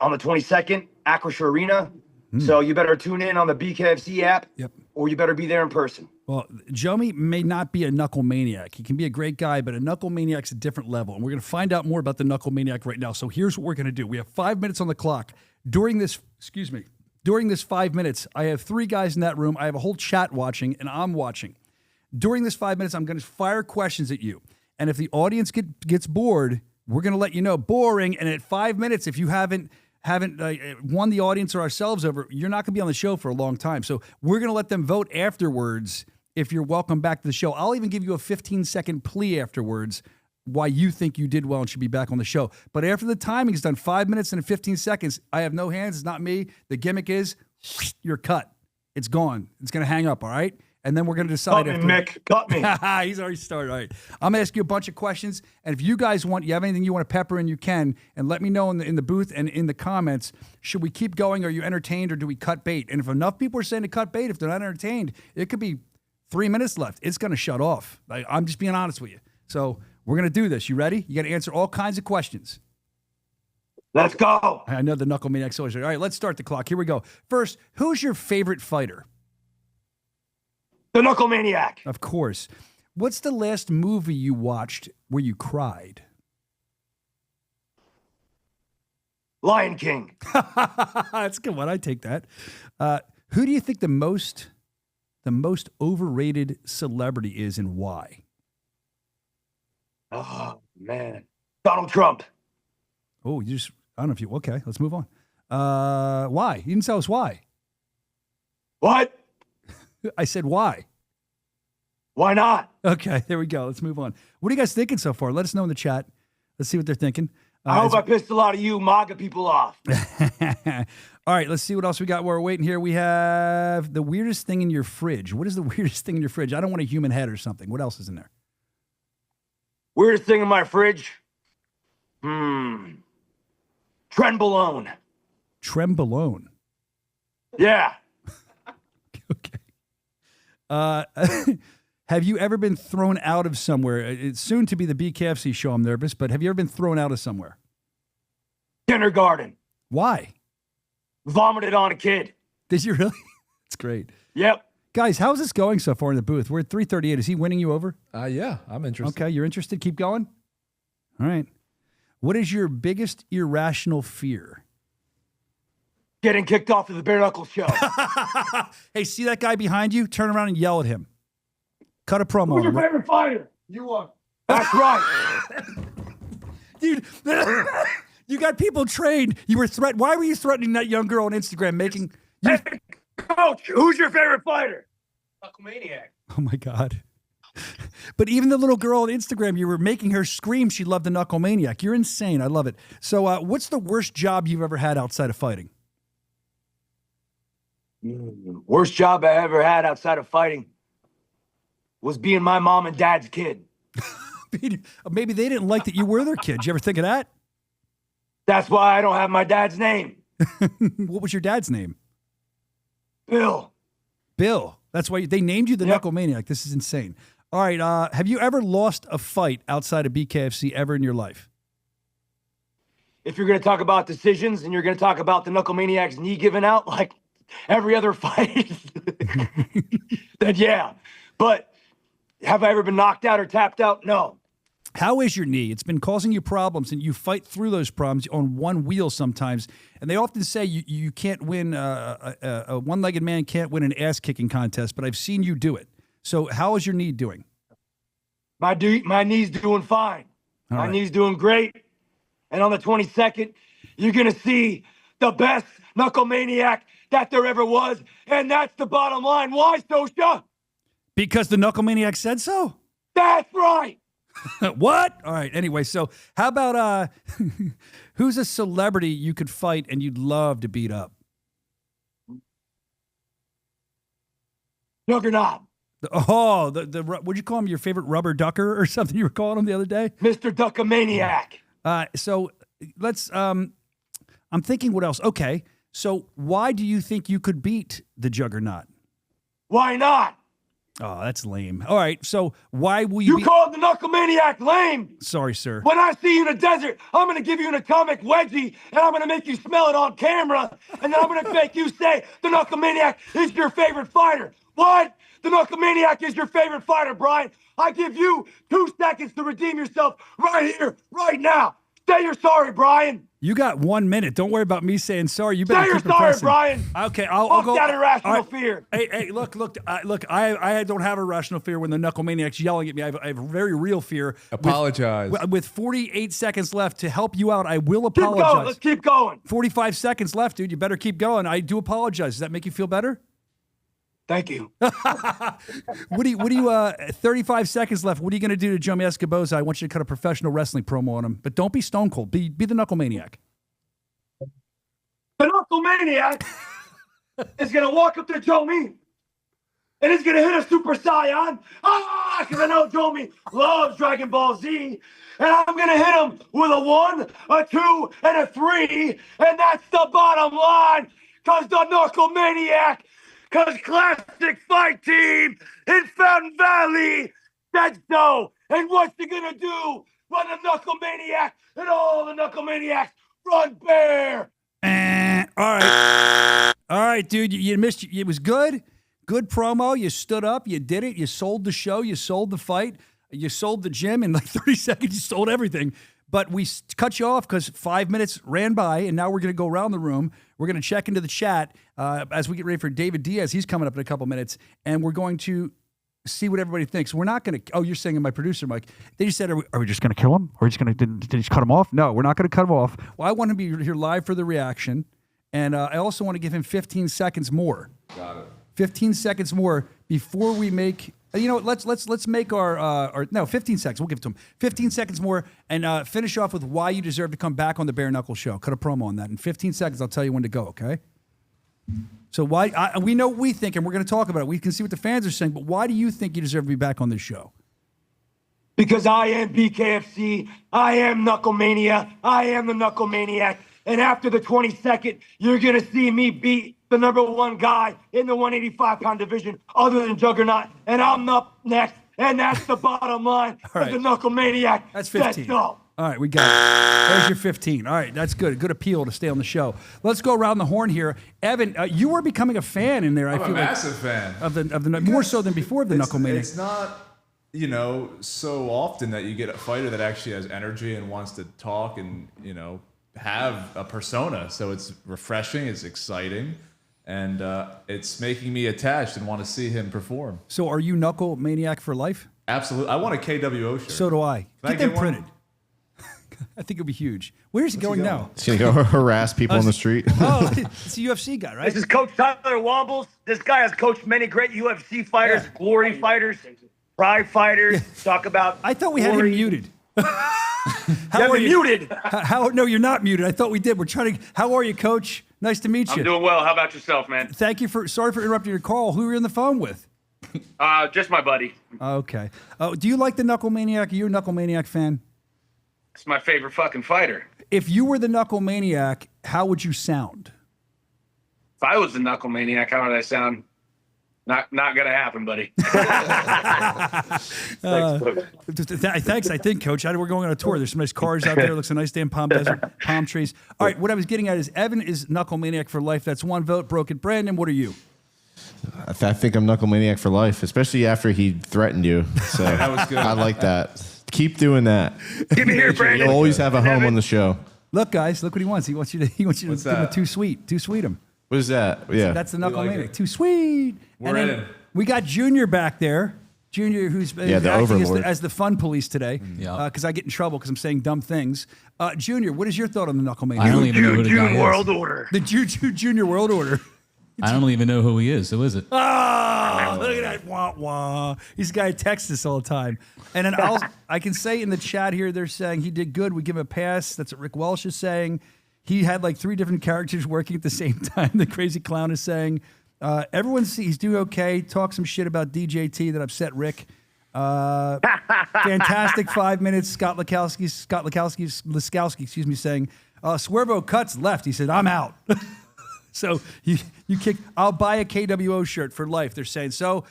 Speaker 6: on the 22nd, Acrisure Arena. So you better tune in on the BKFC app, or you better be there in person.
Speaker 1: Well, Jomi may not be a Knuckle Maniac. He can be a great guy, but a Knuckle Maniac's a different level. And we're going to find out more about the Knuckle Maniac right now. So here's what we're going to do. We have 5 minutes on the clock. During this 5 minutes, I have 3 guys in that room. I have a whole chat watching, and I'm watching. During this 5 minutes, I'm going to fire questions at you. And if the audience gets bored, we're going to let you know, boring. And at 5 minutes, if you haven't won the audience or ourselves over, you're not going to be on the show for a long time. So we're going to let them vote afterwards if you're welcome back to the show. I'll even give you a 15-second plea afterwards why you think you did well and should be back on the show. But after the timing is done, 5 minutes and 15 seconds, I have no hands. It's not me. The gimmick is you're cut. It's gone. It's going to hang up, all right? And then we're going to decide.
Speaker 6: Cut me, Mick. Cut me.
Speaker 1: He's already started. All right. I'm going to ask you a bunch of questions. And if you guys you have anything you want to pepper in, you can. And let me know in the booth and in the comments, should we keep going? Are you entertained or do we cut bait? And if enough people are saying to cut bait, if they're not entertained, it could be 3 minutes left. It's going to shut off. I'm just being honest with you. So we're going to do this. You ready? You got to answer all kinds of questions.
Speaker 6: Let's go.
Speaker 1: I know the Knuckle Maniac's always right. All right, let's start the clock. Here we go. First, who's your favorite fighter?
Speaker 6: The Knuckle Maniac.
Speaker 1: Of course. What's the last movie you watched where you cried?
Speaker 6: Lion King.
Speaker 1: That's a good one. I take that. Who do you think the most overrated celebrity is and why?
Speaker 6: Oh, man. Donald Trump.
Speaker 1: Oh, I don't know if you, okay, let's move on. Why? You didn't tell us why.
Speaker 6: What?
Speaker 1: I said why.
Speaker 6: Why not?
Speaker 1: Okay, there we go. Let's move on. What are you guys thinking so far? Let us know in the chat. Let's see what they're thinking.
Speaker 6: I hope I pissed a lot of you MAGA people off.
Speaker 1: All right, let's see what else we got while we're waiting here. We have the weirdest thing in your fridge. What is the weirdest thing in your fridge? I don't want a human head or something. What else is in there?
Speaker 6: Weirdest thing in my fridge? Trenbolone.
Speaker 1: Trenbolone.
Speaker 6: Yeah.
Speaker 1: Okay. Have you ever been thrown out of somewhere? It's soon to be the BKFC show. I'm nervous, but have you ever been thrown out of somewhere?
Speaker 6: Kindergarten.
Speaker 1: Why?
Speaker 6: Vomited on a kid.
Speaker 1: Did you really? It's great.
Speaker 6: Yep.
Speaker 1: Guys, how's this going so far in the booth? We're at 338. Is he winning you over?
Speaker 3: Yeah, I'm interested.
Speaker 1: Okay, you're interested? Keep going? All right. What is your biggest irrational fear?
Speaker 6: Getting kicked off of the bare knuckle show.
Speaker 1: Hey, see that guy behind you? Turn around and yell at him. Cut a promo
Speaker 6: Who's
Speaker 1: on
Speaker 6: your
Speaker 1: him.
Speaker 6: favorite fighter? You are. That's right.
Speaker 1: Dude, you got people trained. You were threatened. Why were you threatening that young girl on Instagram making...
Speaker 6: Hey, Coach, who's your favorite fighter? Knuckle Maniac.
Speaker 1: Oh, my God. But even the little girl on Instagram, you were making her scream she loved the Knuckle Maniac. You're insane. I love it. So what's the worst job you've ever had outside of fighting?
Speaker 6: Worst job I ever had outside of fighting was being my mom and dad's kid.
Speaker 1: Maybe they didn't like that you were their kid. Did you ever think of that?
Speaker 6: That's why I don't have my dad's name.
Speaker 1: What was your dad's name?
Speaker 6: Bill.
Speaker 1: Bill. That's why they named you the
Speaker 6: Yep.
Speaker 1: Knuckle Maniac. This is insane. All right. Have you ever lost a fight outside of BKFC ever in your life?
Speaker 6: If you're going to talk about decisions and you're going to talk about the Knuckle Maniac's knee giving out like every other fight, then yeah. But have I ever been knocked out or tapped out? No.
Speaker 1: How is your knee? It's been causing you problems, and you fight through those problems on one wheel sometimes. And they often say you can't win, a one-legged man can't win an ass-kicking contest, but I've seen you do it. So how is your knee doing?
Speaker 6: My knee's doing fine.
Speaker 1: All
Speaker 6: My
Speaker 1: right.
Speaker 6: knee's doing great. And on the 22nd, you're going to see the best Knuckle Maniac that there ever was. And that's the bottom line. Why, Soscia?
Speaker 1: Because the Knuckle Maniac said so?
Speaker 6: That's right.
Speaker 1: What? All right. Anyway, so how about who's a celebrity you could fight and you'd love to beat up?
Speaker 6: Juggernaut.
Speaker 1: What'd you call him? Your favorite rubber ducker or something you were calling him the other day?
Speaker 6: Mr. Duckamaniac.
Speaker 1: So let's, I'm thinking what else? Okay. So why do you think you could beat the Juggernaut?
Speaker 6: Why not?
Speaker 1: Oh, that's lame. All right. So why will
Speaker 6: You
Speaker 1: be?
Speaker 6: called the Knuckle Maniac lame.
Speaker 1: Sorry, sir.
Speaker 6: When I see you in the desert, I'm going to give you an atomic wedgie, and I'm going to make you smell it on camera, and then I'm going to make you say the Knuckle Maniac is your favorite fighter. What? The Knuckle Maniac is your favorite fighter, Brian. I give you 2 seconds to redeem yourself right here, right now. Say you're sorry, Brian.
Speaker 1: You got 1 minute. Don't worry about me saying sorry. You better
Speaker 6: Say you're
Speaker 1: keep it
Speaker 6: sorry,
Speaker 1: pressing.
Speaker 6: Brian.
Speaker 1: Okay, I'll
Speaker 6: Fuck
Speaker 1: go.
Speaker 6: that irrational
Speaker 1: All right.
Speaker 6: fear.
Speaker 1: Hey, look. I don't have irrational fear when the Knuckle Maniac's yelling at me. I have a very real fear.
Speaker 3: Apologize.
Speaker 1: With 48 seconds left to help you out, I will
Speaker 6: Keep
Speaker 1: apologize.
Speaker 6: going. Let's keep going.
Speaker 1: 45 seconds left, dude. You better keep going. I do apologize. Does that make you feel better?
Speaker 6: Thank you.
Speaker 1: What do you 35 seconds left. What are you going to do to Jamel Escoboza? I want you to cut a professional wrestling promo on him, but don't be Stone Cold. Be the Knuckle Maniac.
Speaker 6: The Knuckle Maniac is going to walk up to Jomi, and he's going to hit a Super Saiyan. Because I know Jomi loves Dragon Ball Z. And I'm going to hit him with a 1, a 2, and a 3. And that's the bottom line. Because the Knuckle Maniac, because Classic Fight Team in Fountain Valley said so. And what's he going to do when the Knuckle Maniac and all the Knuckle Maniacs run bare?
Speaker 1: All right, dude. You missed. It was good. Good promo. You stood up. You did it. You sold the show. You sold the fight. You sold the gym in like 30 seconds. You sold everything. But we cut you off because 5 minutes ran by, and now we're going to go around the room. We're going to check into the chat as we get ready for David Diaz. He's coming up in a couple minutes, and we're going to see what everybody thinks. We're not going to. Oh, you're saying in my producer, Mike. They just said, are we just going to kill him? Or are we just going to did you just cut him off? No, we're not going to cut him off. Well, I want to be here live for the reaction, and I also want to give him 15 seconds more.
Speaker 3: Got it.
Speaker 1: 15 seconds more before we make. You know, let's make our 15 seconds. We'll give it to him. 15 seconds more and finish off with why you deserve to come back on the Bare Knuckle Show. Cut a promo on that. In 15 seconds, I'll tell you when to go, okay? So we know what we think, and we're going to talk about it. We can see what the fans are saying, but why do you think you deserve to be back on this show?
Speaker 6: because I am BKFC. I am Knuckle Mania. I am the Knuckle Maniac. And after the 22nd, you're going to see me beat the #1 guy in the 185-pound division other than Juggernaut. And I'm up next. And that's the bottom line of the Knuckle Maniac.
Speaker 1: That's 15.
Speaker 6: Let's go.
Speaker 1: All right, we got it. There's your 15. All right, that's good. Good appeal to stay on the show. Let's go around the horn here. Evan, you were becoming a fan in there.
Speaker 3: I'm
Speaker 1: I feel
Speaker 3: a massive fan.
Speaker 1: Of the more so than before the Knuckle Maniac.
Speaker 3: It's not, so often that you get a fighter that actually has energy and wants to talk and, have a persona. So it's refreshing, it's exciting, and it's making me attached and want to see him perform.
Speaker 1: So are you Knuckle Maniac for life?
Speaker 3: Absolutely. I want a KWO shirt.
Speaker 1: So do I.
Speaker 3: Can I
Speaker 1: Get them
Speaker 3: get one?
Speaker 1: printed. I think it'll be huge. Where's he going now?
Speaker 2: He's going to go harass people on the street.
Speaker 1: Oh, it's a UFC guy, right?
Speaker 6: This is Coach Tyler Wombles. This guy has coached many great UFC fighters, glory fighters, pride fighters. Talk about.
Speaker 1: I thought we had him
Speaker 6: glory.
Speaker 1: muted.
Speaker 6: How are you muted?
Speaker 1: How? No, you're not muted. I thought we did. We're trying to. How are you, Coach? Nice to meet you.
Speaker 7: I'm doing well. How about yourself, man?
Speaker 1: Thank you Sorry for interrupting your call. Who were you on the phone with?
Speaker 7: Just my buddy.
Speaker 1: Okay. Do you like the Knuckle Maniac? Are you a Knuckle Maniac fan?
Speaker 7: It's my favorite fucking fighter.
Speaker 1: If you were the Knuckle Maniac, how would you sound?
Speaker 7: If I was the Knuckle Maniac, how would I sound? Not gonna happen, buddy.
Speaker 1: Thanks, I think, Coach. We're going on a tour. There's some nice cars out there. It looks a nice day in Palm Desert, palm trees. All right, what I was getting at is Evan is Knuckle Maniac for life. That's one vote. Broken. Brandon, what are you?
Speaker 2: I think I'm Knuckle Maniac for life, especially after he threatened you. So
Speaker 3: That was good.
Speaker 2: I like that. Keep doing that.
Speaker 6: Give me here, Brandon.
Speaker 2: You'll always have a home on the show.
Speaker 1: Look, guys, look what he wants. He wants you to
Speaker 3: What's
Speaker 1: give him
Speaker 3: that?
Speaker 1: too sweet him.
Speaker 2: What is that? Yeah.
Speaker 1: That's the Knuckle
Speaker 3: like
Speaker 1: Maniac.
Speaker 3: it.
Speaker 1: Too sweet.
Speaker 3: We're
Speaker 1: And
Speaker 3: in.
Speaker 1: we got Junior back there. Junior, who's
Speaker 2: the
Speaker 1: acting
Speaker 2: overlord.
Speaker 1: as the fun police today,
Speaker 4: Yeah.
Speaker 1: because I get in trouble because I'm saying dumb things. Junior, what is your thought on the Knuckle Maniac?
Speaker 4: I don't even know who the guy is.
Speaker 6: World Order.
Speaker 1: The Juju Junior World Order.
Speaker 4: I don't even know who he is. Who is it?
Speaker 1: Oh, look at that. Wah, wah. He's a guy who texts us all the time. And then I can say in the chat here, they're saying he did good. We give him a pass. That's what Rick Welsh is saying. He had like 3 different characters working at the same time. The crazy clown is saying. He's doing okay. Talk some shit about DJT that upset Rick. Fantastic 5 minutes. Scott Lakowski, saying, Swervo cuts left. He said, I'm out. So you kick. I'll buy a KWO shirt for life. They're saying so.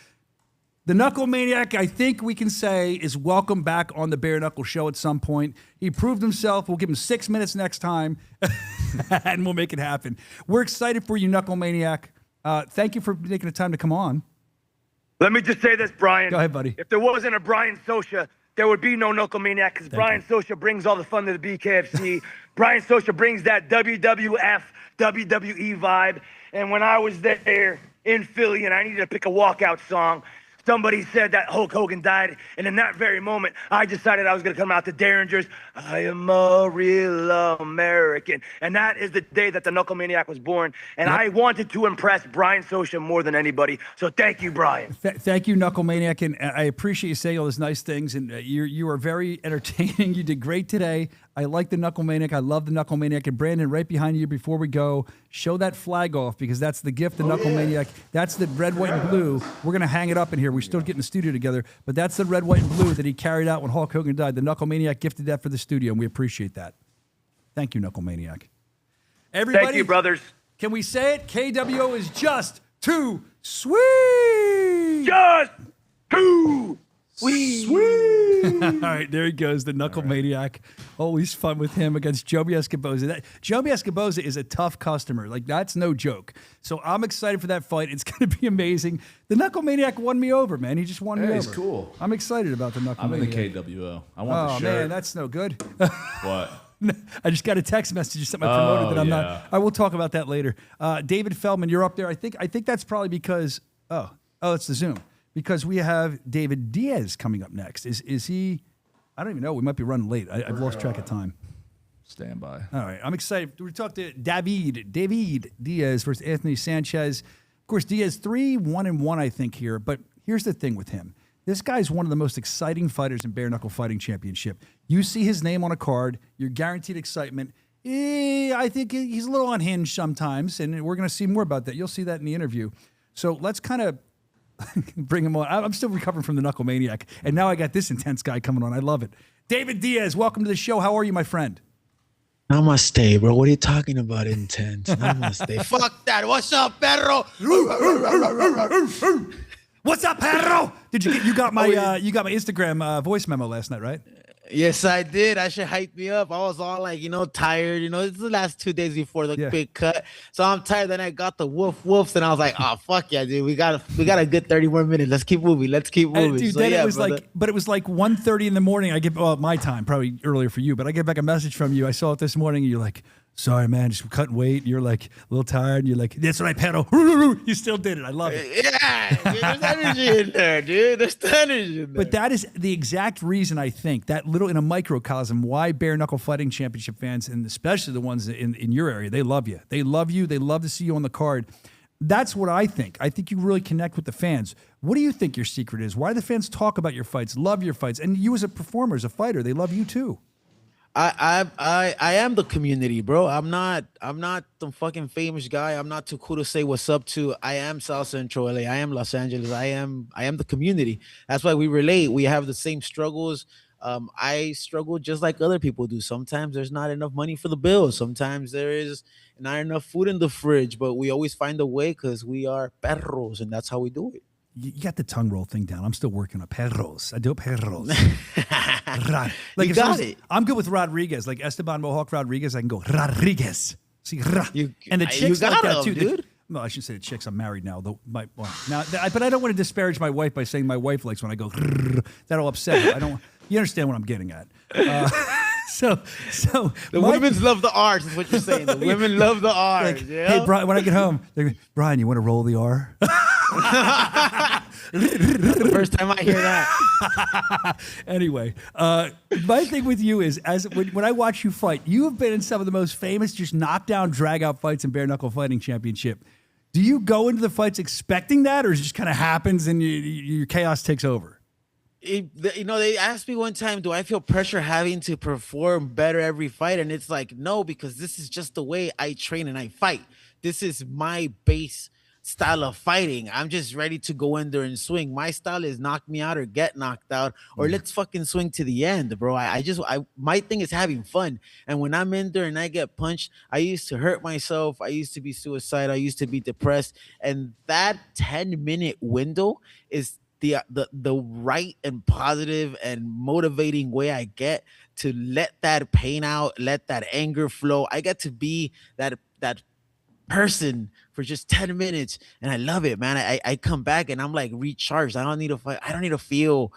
Speaker 1: The Knuckle Maniac, I think we can say, is welcome back on the Bare Knuckle Show at some point. He proved himself. We'll give him 6 minutes next time, and we'll make it happen. We're excited for you, Knuckle Maniac. Thank you for taking the time to come on.
Speaker 6: Let me just say this, Brian.
Speaker 1: Go ahead, buddy.
Speaker 6: If there wasn't a Brian Soscia, there would be no Knuckle Maniac because Brian Soscia brings all the fun to the BKFC. Brian Soscia brings that WWF, WWE vibe. And when I was there in Philly and I needed to pick a walkout song, somebody said that Hulk Hogan died, and in that very moment, I decided I was going to come out to Derringer's, I am a real American. And that is the day that the Knuckle Maniac was born. And I wanted to impress Brian Soscia more than anybody. So thank you, Brian.
Speaker 1: Thank you, Knuckle Maniac, and I appreciate you saying all those nice things. And you are very entertaining. You did great today. I like the Knuckle Maniac. I love the Knuckle Maniac. And Brandon, right behind you, before we go, show that flag off because that's the gift, the Knuckle Maniac. That's the red, white, and blue. We're gonna hang it up in here. We're still getting the studio together, but that's the red, white, and blue that he carried out when Hulk Hogan died. The Knuckle Maniac gifted that for the studio, and we appreciate that. Thank you, Knuckle Maniac. Everybody,
Speaker 6: Thank you, brothers.
Speaker 1: Can we say it? KWO is just too sweet.
Speaker 6: Just too sweet.
Speaker 1: All right, there he goes, the Knuckle Maniac. Always fun with him against Joby Escoboza. Joby Escoboza is a tough customer. Like, that's no joke. So I'm excited for that fight. It's going to be amazing. The Knuckle Maniac won me over, man. He just won me over.
Speaker 3: He's cool.
Speaker 1: I'm excited about the Knuckle
Speaker 3: I'm in
Speaker 1: Maniac.
Speaker 3: the KWO. I want the
Speaker 1: Oh,
Speaker 3: shirt.
Speaker 1: man, that's no good.
Speaker 3: What?
Speaker 1: I just got a text message that I promoted that I'm
Speaker 3: yeah.
Speaker 1: not. I will talk about that later. David Feldman, you're up there. I think that's probably because it's the Zoom. Because we have David Diaz coming up next. Is he? I don't even know. We might be running late. I've lost track of time.
Speaker 3: Stand by.
Speaker 1: All right, I'm excited. We talked to David Diaz versus Anthony Sanchez. Of course, Diaz 3-1-1, I think here. But here's the thing with him. This guy's one of the most exciting fighters in Bare Knuckle Fighting Championship. You see his name on a card, you're guaranteed excitement. I think he's a little unhinged sometimes, and we're going to see more about that. You'll see that in the interview. So let's kind of Bring him on. I'm still recovering from the Knuckle Maniac, and now I got this intense guy coming on. I love it. David Diaz, welcome to the show. How are you, my friend?
Speaker 8: Namaste, bro. What are you talking about, intense? Namaste. Fuck that. What's up, perro?
Speaker 1: What's up, perro? Did you got my Instagram voice memo last night, right?
Speaker 8: Yes, I did. I should hype me up. I was all like, tired. It's the last 2 days before the big cut. So I'm tired. Then I got the woofs, and I was like, oh, fuck yeah, dude. We got a good 30 more minutes. Let's keep moving.
Speaker 1: Dude, so, then it was but it was like 1:30 in the morning. I get my time, probably earlier for you, but I get back a message from you. I saw it this morning, and you're like, sorry, man, just cutting weight. You're like a little tired. And you're like, that's right, pedal. You still did it. I love it.
Speaker 8: Yeah, dude, there's energy in there, dude. There's energy in there.
Speaker 1: But that is the exact reason, I think, that little in a microcosm, why Bare Knuckle Fighting Championship fans, and especially the ones in your area, they love you. They love you. They love to see you on the card. That's what I think. I think you really connect with the fans. What do you think your secret is? Why do the fans talk about your fights, love your fights? And you as a performer, as a fighter, they love you too.
Speaker 8: I am the community, bro. I'm not the fucking famous guy. I'm not too cool to say what's up to. I am South Central LA. I am Los Angeles. I am the community. That's why we relate. We have the same struggles. I struggle just like other people do. Sometimes there's not enough money for the bills. Sometimes there is not enough food in the fridge, but we always find a way because we are perros, and that's how we do it.
Speaker 1: You got the tongue roll thing down. I'm still working on perros. I do perros.
Speaker 8: Like, you got it.
Speaker 1: I'm good with Rodriguez. Like Esteban Mohawk Rodriguez, I can go Rodriguez. See, and the chicks like that too, dude. No, I should say the chicks. I'm married now. But I don't want to disparage my wife by saying my wife likes when I go. That'll upset her. I don't. You understand what I'm getting at? So
Speaker 8: the women's love the R's is what you're saying. The women love the R's.
Speaker 1: Like, hey, Brian, when I get home, they're like, Brian, you want to roll the R?
Speaker 8: The first time I hear that.
Speaker 1: Anyway, my thing with you is, when I watch you fight, you have been in some of the most famous just knockdown, drag-out fights in Bare Knuckle Fighting Championship. Do you go into the fights expecting that, or it just kind of happens and your chaos takes over?
Speaker 8: They asked me one time, do I feel pressure having to perform better every fight? And it's like, no, because this is just the way I train and I fight. This is my base style of fighting. I'm just ready to go in there and swing. My style is knock me out or get knocked out, or let's fucking swing to the end, bro. My thing is having fun. And when I'm in there and I get punched, I used to hurt myself. I used to be suicidal. I used to be depressed. And that 10-minute window is the right and positive and motivating way I get to let that pain out, let that anger flow. I get to be that person for just 10 minutes, and I love it, man. I come back and I'm like recharged. I don't need to fight. I don't need to feel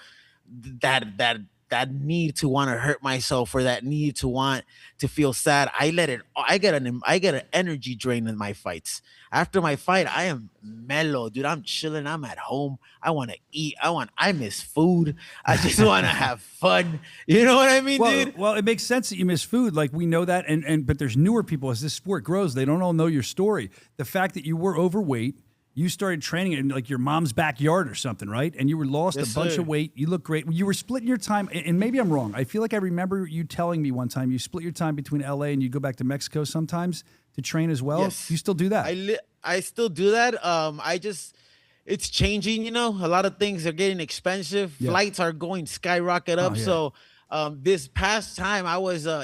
Speaker 8: that need to want to hurt myself or that need to want to feel sad. I get an energy drain in my fights. After my fight, I am mellow, dude. I'm chilling. I'm at home. I want to eat. I miss food. I just want to have fun. You know what I mean, dude?
Speaker 1: Well, it makes sense that you miss food. Like, we know that. But there's newer people. As this sport grows, they don't all know your story. The fact that you were overweight, you started training in like your mom's backyard or something, right? And you were lost a bunch of weight. You look great. You were splitting your time, and maybe I'm wrong. I feel like I remember you telling me one time you split your time between LA and you go back to Mexico sometimes to train as well.
Speaker 8: Yes.
Speaker 1: You still do that?
Speaker 8: I still do that. It's changing. A lot of things are getting expensive. Yeah. Flights are going skyrocket up. Yeah. So this past time I was, I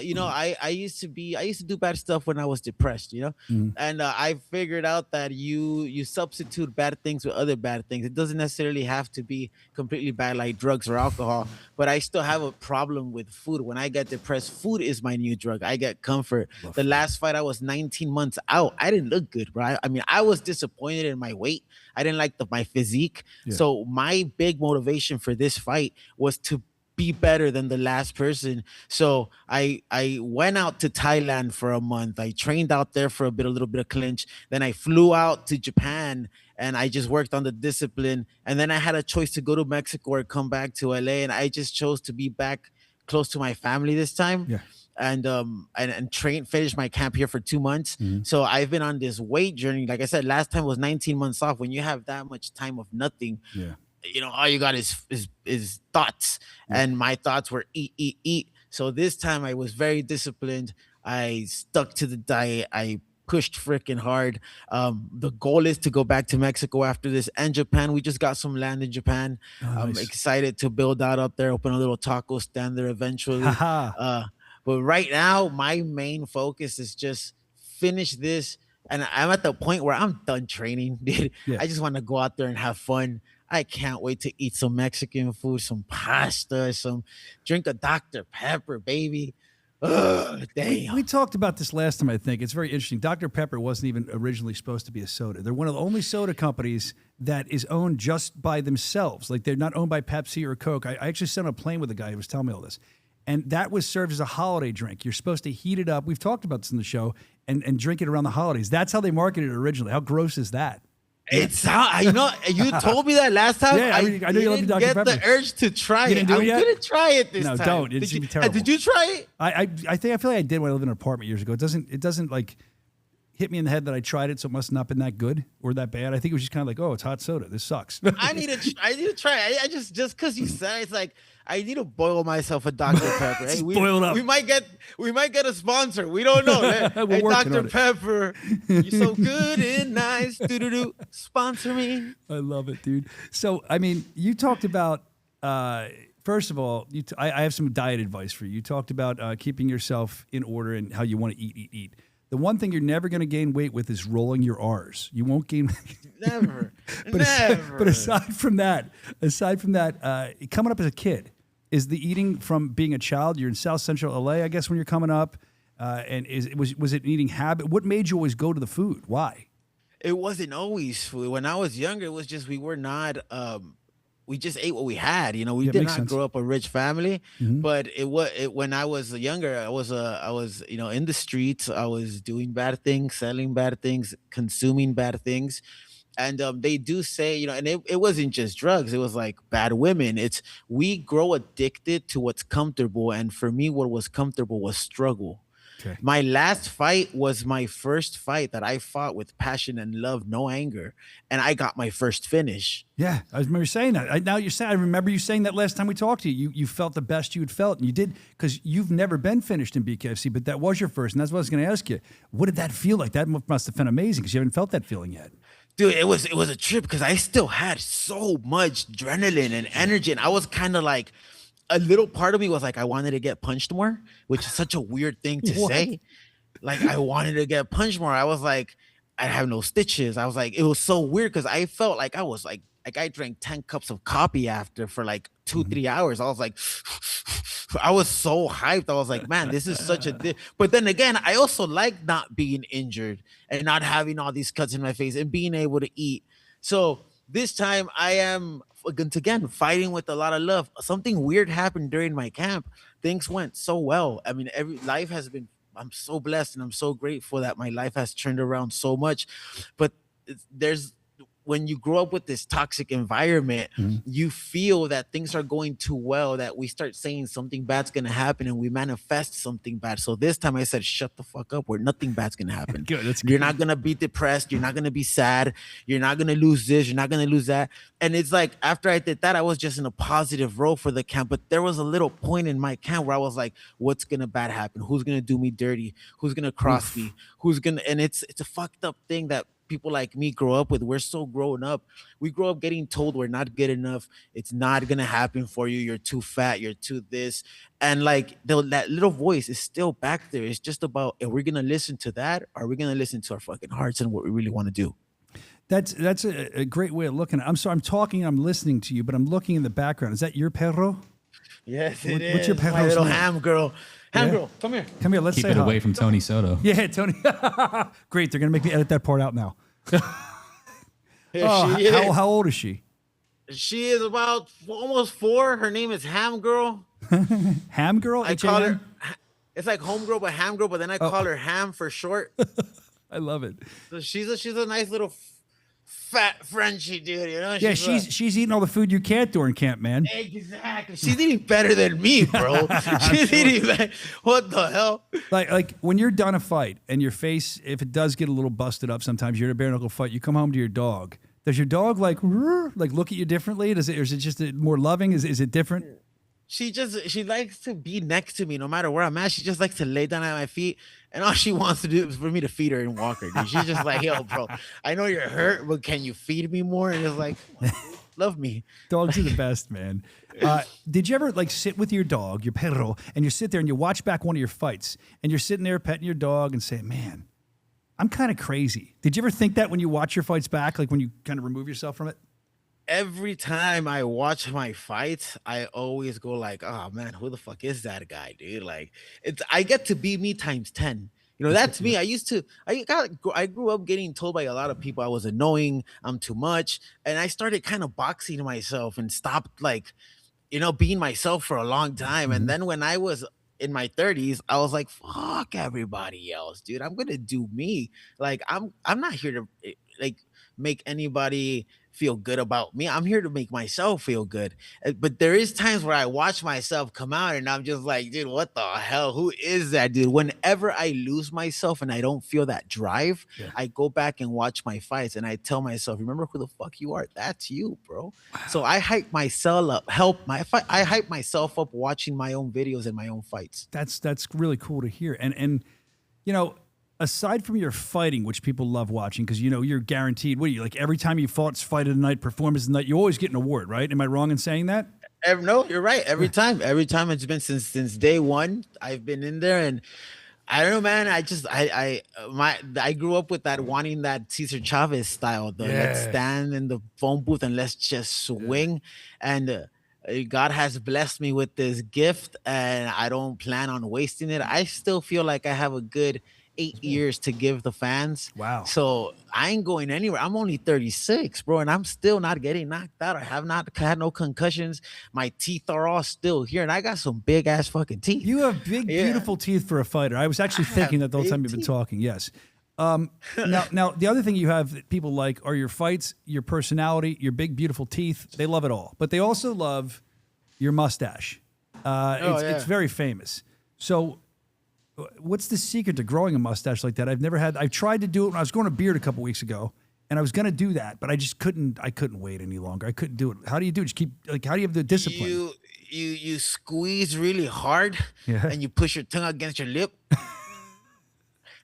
Speaker 8: used to do bad stuff when I was depressed, and I figured out that you substitute bad things with other bad things. It doesn't necessarily have to be completely bad like drugs or alcohol, but I still have a problem with food. When I get depressed, food is my new drug. I get comfort. The last fight, I was 19 months out. I didn't look good, bro. I mean, I was disappointed in my weight. I didn't like my physique. Yeah. So my big motivation for this fight was to be better than the last person. So I went out to Thailand for a month. I trained out there for a little bit of clinch. Then I flew out to Japan and I just worked on the discipline. And then I had a choice to go to Mexico or come back to LA. And I just chose to be back close to my family this time. Yeah. And finish my camp here for 2 months. Mm-hmm. So I've been on this weight journey. Like I said, last time was 19 months off. When you have that much time of nothing, all you got is thoughts. Yeah. And my thoughts were eat. So this time I was very disciplined. I stuck to the diet. I pushed freaking hard. The goal is to go back to Mexico after this and Japan. We just got some land in Japan. I'm excited to build out up there, open a little taco stand there eventually. But right now, my main focus is just finish this. And I'm at the point where I'm done training, dude. Yeah. I just want to go out there and have fun. I can't wait to eat some Mexican food, some pasta, drink a Dr. Pepper, baby. Ugh, damn.
Speaker 1: We talked about this last time, I think. It's very interesting. Dr. Pepper wasn't even originally supposed to be a soda. They're one of the only soda companies that is owned just by themselves. Like, they're not owned by Pepsi or Coke. I actually sat on a plane with a guy who was telling me all this. And that was served as a holiday drink. You're supposed to heat it up. We've talked about this in the show and drink it around the holidays. That's how they marketed it originally. How gross is that?
Speaker 8: It's how, you know, you told me that last time.
Speaker 1: Yeah, I know you love Dr. Pepper.
Speaker 8: The urge to try it. I'm gonna try it this time.
Speaker 1: No, don't. It's gonna be terrible.
Speaker 8: Did you try it?
Speaker 1: I feel like I did when I lived in an apartment years ago. It doesn't like hit me in the head that I tried it, so it must not been that good or that bad. I think it was just kind of like, oh, it's hot soda. This sucks.
Speaker 8: I need to try it. I just because you said it, it's like I need to boil myself a Dr. Pepper. Hey,
Speaker 1: boil it up.
Speaker 8: We might get a sponsor. We don't know. Hey, Dr. Pepper, you're so good and nice. Sponsor me.
Speaker 1: I love it, dude. So, I mean, you talked about, first of all, I have some diet advice for you. You talked about keeping yourself in order and how you want to eat. The one thing you're never going to gain weight with is rolling your R's. You won't gain.
Speaker 8: Never.
Speaker 1: But aside from that, coming up as a kid, is the eating from being a child? You're in South Central LA, I guess, when you're coming up, and was it an eating habit? What made you always go to the food? Why?
Speaker 8: It wasn't always food. When I was younger, it was just we were not. We just ate what we had. You know, we did not grow up a rich family, but when I was younger, I was in the streets. I was doing bad things, selling bad things, consuming bad things. And they do say, you know, and it wasn't just drugs. It was like bad women. We grow addicted to what's comfortable. And for me, what was comfortable was struggle. Okay. My last fight was my first fight that I fought with passion and love, no anger. And I got my first finish.
Speaker 1: Yeah, I remember saying that. I remember you saying that last time we talked to you. You felt the best you had felt. And you did, because you've never been finished in BKFC, but that was your first. And that's what I was going to ask you. What did that feel like? That must have been amazing because you haven't felt that feeling yet.
Speaker 8: Dude, it was a trip because I still had so much adrenaline and energy. And I was kind of like, a little part of me was like, I wanted to get punched more, which is such a weird thing to say. Like, I wanted to get punched more. I was like, I have no stitches. I was like, it was so weird because I felt like I was like I drank 10 cups of coffee after for like 2-3 hours. I was like, I was so hyped. I was like, man, this is such a but then again, I also like not being injured and not having all these cuts in my face and being able to eat. So this time I am again fighting with a lot of love. Something weird happened during my camp. Things went so well. I mean, I'm so blessed and I'm so grateful that my life has turned around so much. But when you grow up with this toxic environment, you feel that things are going too well, that we start saying something bad's going to happen and we manifest something bad. So this time I said, shut the fuck up, where nothing bad's going to happen. You're not going to be depressed. You're not going to be sad. You're not going to lose this. You're not going to lose that. And it's like, after I did that, I was just in a positive role for the camp. But there was a little point in my camp where I was like, what's going to bad happen? Who's going to do me dirty? Who's going to cross me? And it's a fucked up thing that people like me grow up with. We're so grown up. We grow up getting told we're not good enough. It's not gonna happen for you. You're too fat. You're too this. And like that little voice is still back there. It's just about, are we gonna listen to that? Or are we gonna listen to our fucking hearts and what we really want to do?
Speaker 1: That's a great way of looking at it. I'm sorry, I'm talking, I'm listening to you, but I'm looking in the background. Is that your perro?
Speaker 8: Yes, it is.
Speaker 1: What's your perro's
Speaker 8: my little
Speaker 1: name?
Speaker 8: ham girl. Girl, come here.
Speaker 1: Come here, let's
Speaker 4: Keep
Speaker 1: say
Speaker 4: it
Speaker 1: hi.
Speaker 4: away from Tony Soto.
Speaker 1: Yeah, Tony. Great, they're going to make me edit that part out now. How old is she?
Speaker 8: She is about almost 4. Her name is Ham Girl.
Speaker 1: Ham Girl?
Speaker 8: I call her, it's like Home Girl, but Ham Girl, but then I call her Ham for short.
Speaker 1: I love it.
Speaker 8: So she's a nice little fat Frenchie dude, you know?
Speaker 1: She's eating all the food you can't during camp, man.
Speaker 8: Exactly. She's eating better than me, bro. She's eating better. What the hell?
Speaker 1: Like when you're done a fight and your face, if it does get a little busted up, sometimes you're in a bare knuckle fight, you come home to your dog. Does your dog like look at you differently? Or is it just more loving? Is it different?
Speaker 8: She likes to be next to me no matter where I'm at. She just likes to lay down at my feet. And all she wants to do is for me to feed her and walk her, dude. She's just like, yo, bro, I know you're hurt, but can you feed me more? And it's like, love me.
Speaker 1: Dogs are the best, man. Did you ever like sit with your dog, your perro, and you sit there and you watch back one of your fights and you're sitting there petting your dog and saying, man, I'm kind of crazy. Did you ever think that when you watch your fights back, like when you kind of remove yourself from it?
Speaker 8: Every time I watch my fights, I always go like, oh man, who the fuck is that guy, dude? Like, I get to be me times 10. You know, that's me. I grew up getting told by a lot of people I was annoying, I'm too much. And I started kind of boxing myself and stopped like, you know, being myself for a long time. And then when I was in my 30s, I was like, fuck everybody else, dude. I'm gonna do me. Like, I'm not here to like make anybody feel good about me. I'm here to make myself feel good. But there is times where I watch myself come out and I'm just like, dude, what the hell? Who is that dude? Whenever I lose myself and I don't feel that drive, I go back and watch my fights and I tell myself, remember who the fuck you are? That's you, bro. Wow. So I hype myself up, I hype myself up watching my own videos and my own fights.
Speaker 1: That's really cool to hear. And you know, aside from your fighting, which people love watching, because you know you're guaranteed. What are you like? Every time you fought, fight of the night, performance of the night, you always get an award, right? Am I wrong in saying that?
Speaker 8: No, you're right. Every time it's been since day one. I've been in there, and I don't know, man. I grew up with that wanting that Cesar Chavez style. Let's stand in the phone booth and let's just swing. And God has blessed me with this gift, and I don't plan on wasting it. I still feel like I have a good 8 years to give the fans.
Speaker 1: Wow.
Speaker 8: So I ain't going anywhere. I'm only 36, bro, and I'm still not getting knocked out. I have not had no concussions. My teeth are all still here, and I got some big ass fucking teeth.
Speaker 1: You have big, beautiful teeth for a fighter. I was actually thinking that the whole time you've been talking. Yes. Now, the other thing you have that people like are your fights, your personality, your big, beautiful teeth. They love it all, but they also love your mustache. It's very famous. So, what's the secret to growing a mustache like that? I've tried to do it when I was growing a beard a couple weeks ago, and I was going to do that, but I just couldn't wait any longer. I couldn't do it. How do you do it? Just keep, like, how do you have the discipline?
Speaker 8: You squeeze really hard and you push your tongue against your lip.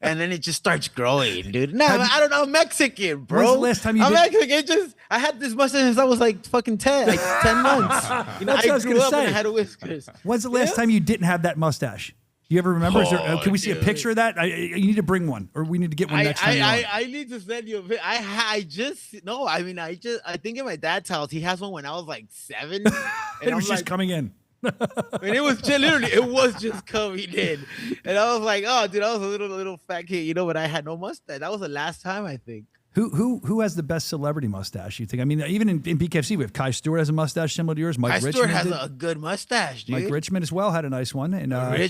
Speaker 8: And then it just starts growing, dude. No, I don't know. I'm Mexican, bro.
Speaker 1: When's the last time you did?
Speaker 8: Mexican. I had this mustache since I was like fucking 10 months. You know,
Speaker 1: That's what I was
Speaker 8: grew up
Speaker 1: say.
Speaker 8: and I had whiskers.
Speaker 1: When's the last time you didn't have that mustache? Do you ever remember? Can we see a picture of that? You need to bring one, or we need to get one next time.
Speaker 8: I need to send you a picture. I think at my dad's house, he has one when I was like 7. And
Speaker 1: it was just coming in.
Speaker 8: And it was just, literally, it was just coming in. And I was like, oh, dude, I was a little fat kid, you know, but I had no mustache. That was the last time, I think.
Speaker 1: Who has the best celebrity mustache, you think? I mean, even in BKFC, we have Kai Stewart has a mustache similar to yours. Mike Richmond
Speaker 8: has a good mustache, dude.
Speaker 1: Mike Richmond as well had a nice one. And
Speaker 8: I